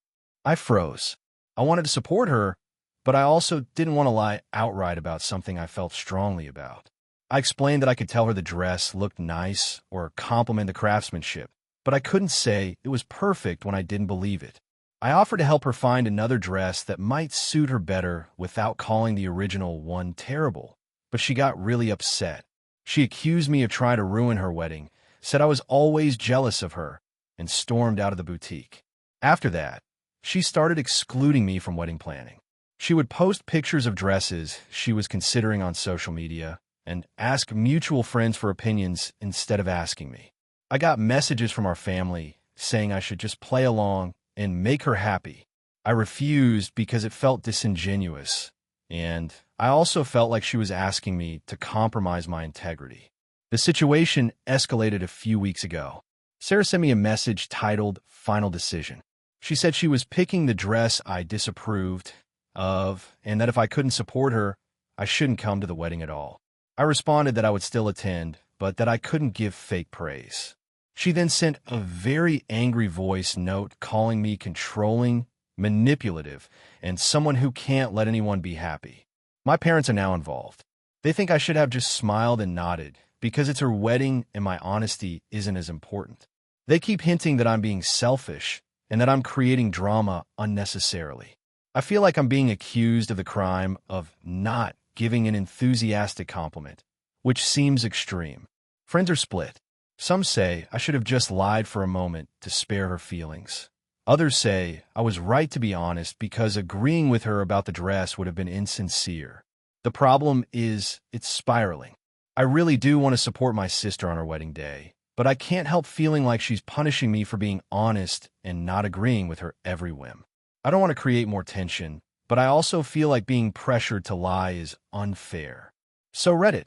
I froze. I wanted to support her, but I also didn't want to lie outright about something I felt strongly about. I explained that I could tell her the dress looked nice or compliment the craftsmanship, but I couldn't say it was perfect when I didn't believe it. I offered to help her find another dress that might suit her better without calling the original one terrible, but she got really upset. She accused me of trying to ruin her wedding, said I was always jealous of her, and stormed out of the boutique. After that, she started excluding me from wedding planning. She would post pictures of dresses she was considering on social media and ask mutual friends for opinions instead of asking me. I got messages from our family saying I should just play along and make her happy. I refused because it felt disingenuous, and I also felt like she was asking me to compromise my integrity. The situation escalated a few weeks ago. Sarah sent me a message titled "Final Decision." She said she was picking the dress I disapproved of, and that if I couldn't support her, I shouldn't come to the wedding at all. I responded that I would still attend, but that I couldn't give fake praise. She then sent a very angry voice note calling me controlling manipulative, and someone who can't let anyone be happy. My parents are now involved. They think I should have just smiled and nodded because it's her wedding and my honesty isn't as important. They keep hinting that I'm being selfish and that I'm creating drama unnecessarily. I feel like I'm being accused of the crime of not giving an enthusiastic compliment, which seems extreme. Friends are split. Some say I should have just lied for a moment to spare her feelings. Others say I was right to be honest because agreeing with her about the dress would have been insincere. The problem is it's spiraling. I really do want to support my sister on her wedding day, but I can't help feeling like she's punishing me for being honest and not agreeing with her every whim. I don't want to create more tension, but I also feel like being pressured to lie is unfair. So Reddit.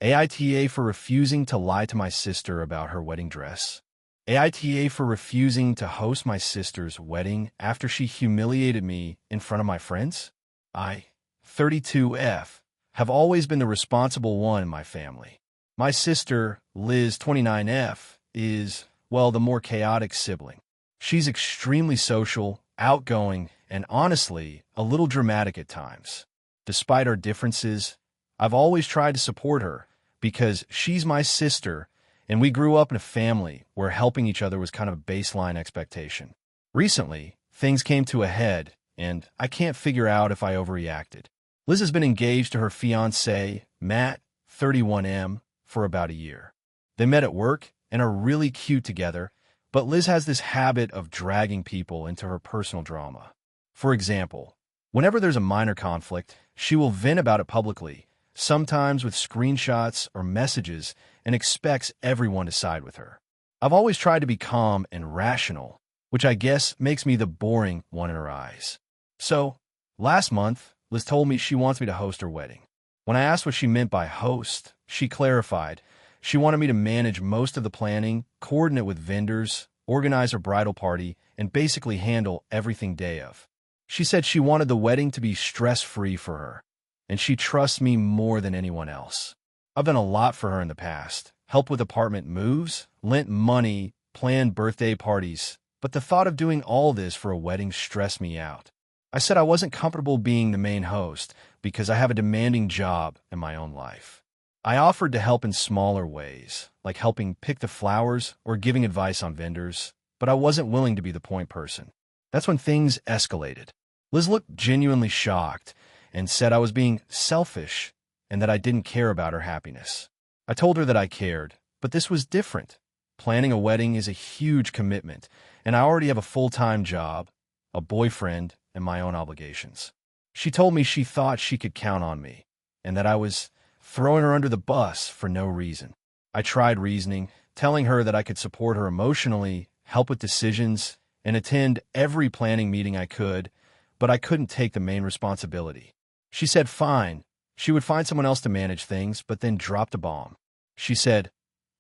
AITA for refusing to lie to my sister about her wedding dress. AITA for refusing to host my sister's wedding after she humiliated me in front of my friends. I, 32F, have always been the responsible one in my family. My sister, Liz, 29F, is, well, the more chaotic sibling. She's extremely social, outgoing, and honestly, a little dramatic at times. Despite our differences, I've always tried to support her because she's my sister and we grew up in a family where helping each other was kind of a baseline expectation. Recently, things came to a head and I can't figure out if I overreacted. Liz has been engaged to her fiancé, Matt, 31M, for about a year. They met at work and are really cute together, but Liz has this habit of dragging people into her personal drama. For example, whenever there's a minor conflict, she will vent about it publicly, sometimes with screenshots or messages, and expects everyone to side with her. I've always tried to be calm and rational, which I guess makes me the boring one in her eyes. So, last month, Liz told me she wants me to host her wedding. When I asked what she meant by host, she clarified she wanted me to manage most of the planning, coordinate with vendors, organize her bridal party, and basically handle everything day of. She said she wanted the wedding to be stress-free for her, and she trusts me more than anyone else. I've done a lot for her in the past, helped with apartment moves, lent money, planned birthday parties, but the thought of doing all this for a wedding stressed me out. I said I wasn't comfortable being the main host because I have a demanding job in my own life. I offered to help in smaller ways, like helping pick the flowers or giving advice on vendors, but I wasn't willing to be the point person. That's when things escalated. Liz looked genuinely shocked and said I was being selfish and that I didn't care about her happiness. I told her that I cared, but this was different. Planning a wedding is a huge commitment, and I already have a full-time job, a boyfriend, and my own obligations. She told me she thought she could count on me, and that I was throwing her under the bus for no reason. I tried reasoning, telling her that I could support her emotionally, help with decisions, and attend every planning meeting I could, but I couldn't take the main responsibility. She said fine, she would find someone else to manage things, but then dropped a bomb. She said,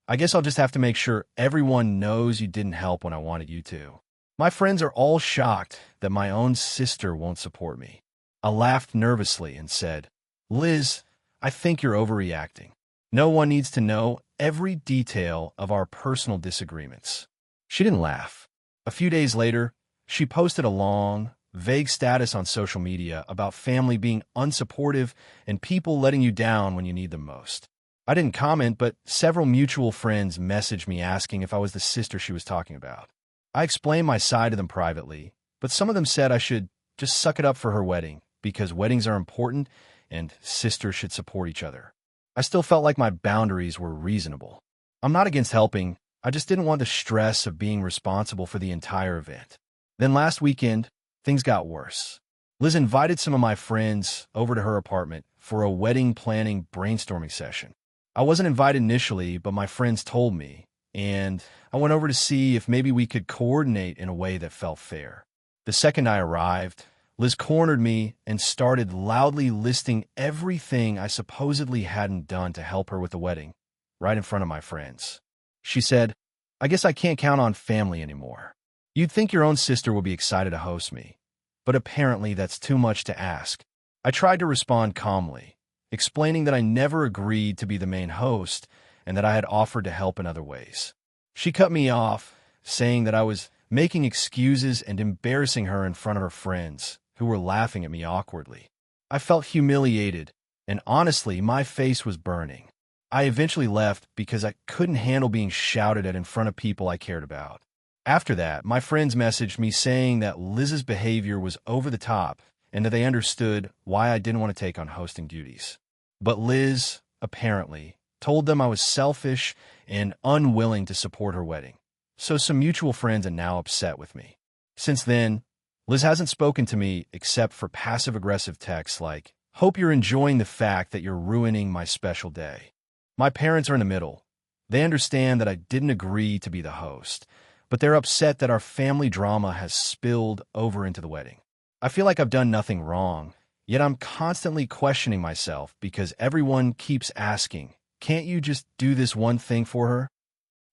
I guess I'll just have to make sure everyone knows you didn't help when I wanted you to. My friends are all shocked that my own sister won't support me. I laughed nervously and said, Liz, I think you're overreacting. No one needs to know every detail of our personal disagreements. She didn't laugh. A few days later, she posted a long, vague status on social media about family being unsupportive and people letting you down when you need them most. I didn't comment, but several mutual friends messaged me asking if I was the sister she was talking about. I explained my side to them privately, but some of them said I should just suck it up for her wedding because weddings are important and sisters should support each other. I still felt like my boundaries were reasonable. I'm not against helping, I just didn't want the stress of being responsible for the entire event. Then last weekend, things got worse. Liz invited some of my friends over to her apartment for a wedding planning brainstorming session. I wasn't invited initially, but my friends told me, and I went over to see if maybe we could coordinate in a way that felt fair. The second I arrived, Liz cornered me and started loudly listing everything I supposedly hadn't done to help her with the wedding, right in front of my friends. She said, I guess I can't count on family anymore. You'd think your own sister would be excited to host me, but apparently that's too much to ask. I tried to respond calmly, explaining that I never agreed to be the main host and that I had offered to help in other ways. She cut me off, saying that I was making excuses and embarrassing her in front of her friends, who were laughing at me awkwardly. I felt humiliated, and honestly, my face was burning. I eventually left because I couldn't handle being shouted at in front of people I cared about. After that, my friends messaged me saying that Liz's behavior was over the top and that they understood why I didn't want to take on hosting duties. But Liz, apparently, told them I was selfish and unwilling to support her wedding. So some mutual friends are now upset with me. Since then, Liz hasn't spoken to me except for passive-aggressive texts like, "Hope you're enjoying the fact that you're ruining my special day." My parents are in the middle. They understand that I didn't agree to be the host, but they're upset that our family drama has spilled over into the wedding. I feel like I've done nothing wrong, yet I'm constantly questioning myself because everyone keeps asking, "Can't you just do this one thing for her?"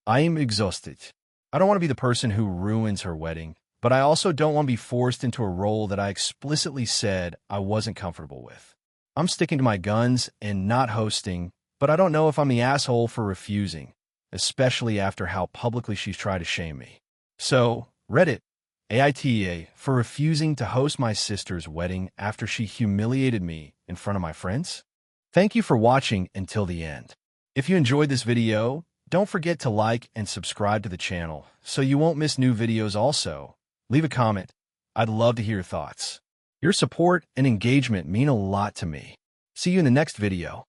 I am exhausted. I don't want to be the person who ruins her wedding, but I also don't want to be forced into a role that I explicitly said I wasn't comfortable with. I'm sticking to my guns and not hosting, but I don't know if I'm the asshole for refusing, especially after how publicly she's tried to shame me. So, Reddit, AITA, for refusing to host my sister's wedding after she humiliated me in front of my friends? Thank you for watching until the end. If you enjoyed this video, don't forget to like and subscribe to the channel so you won't miss new videos also. Leave a comment. I'd love to hear your thoughts. Your support and engagement mean a lot to me. See you in the next video.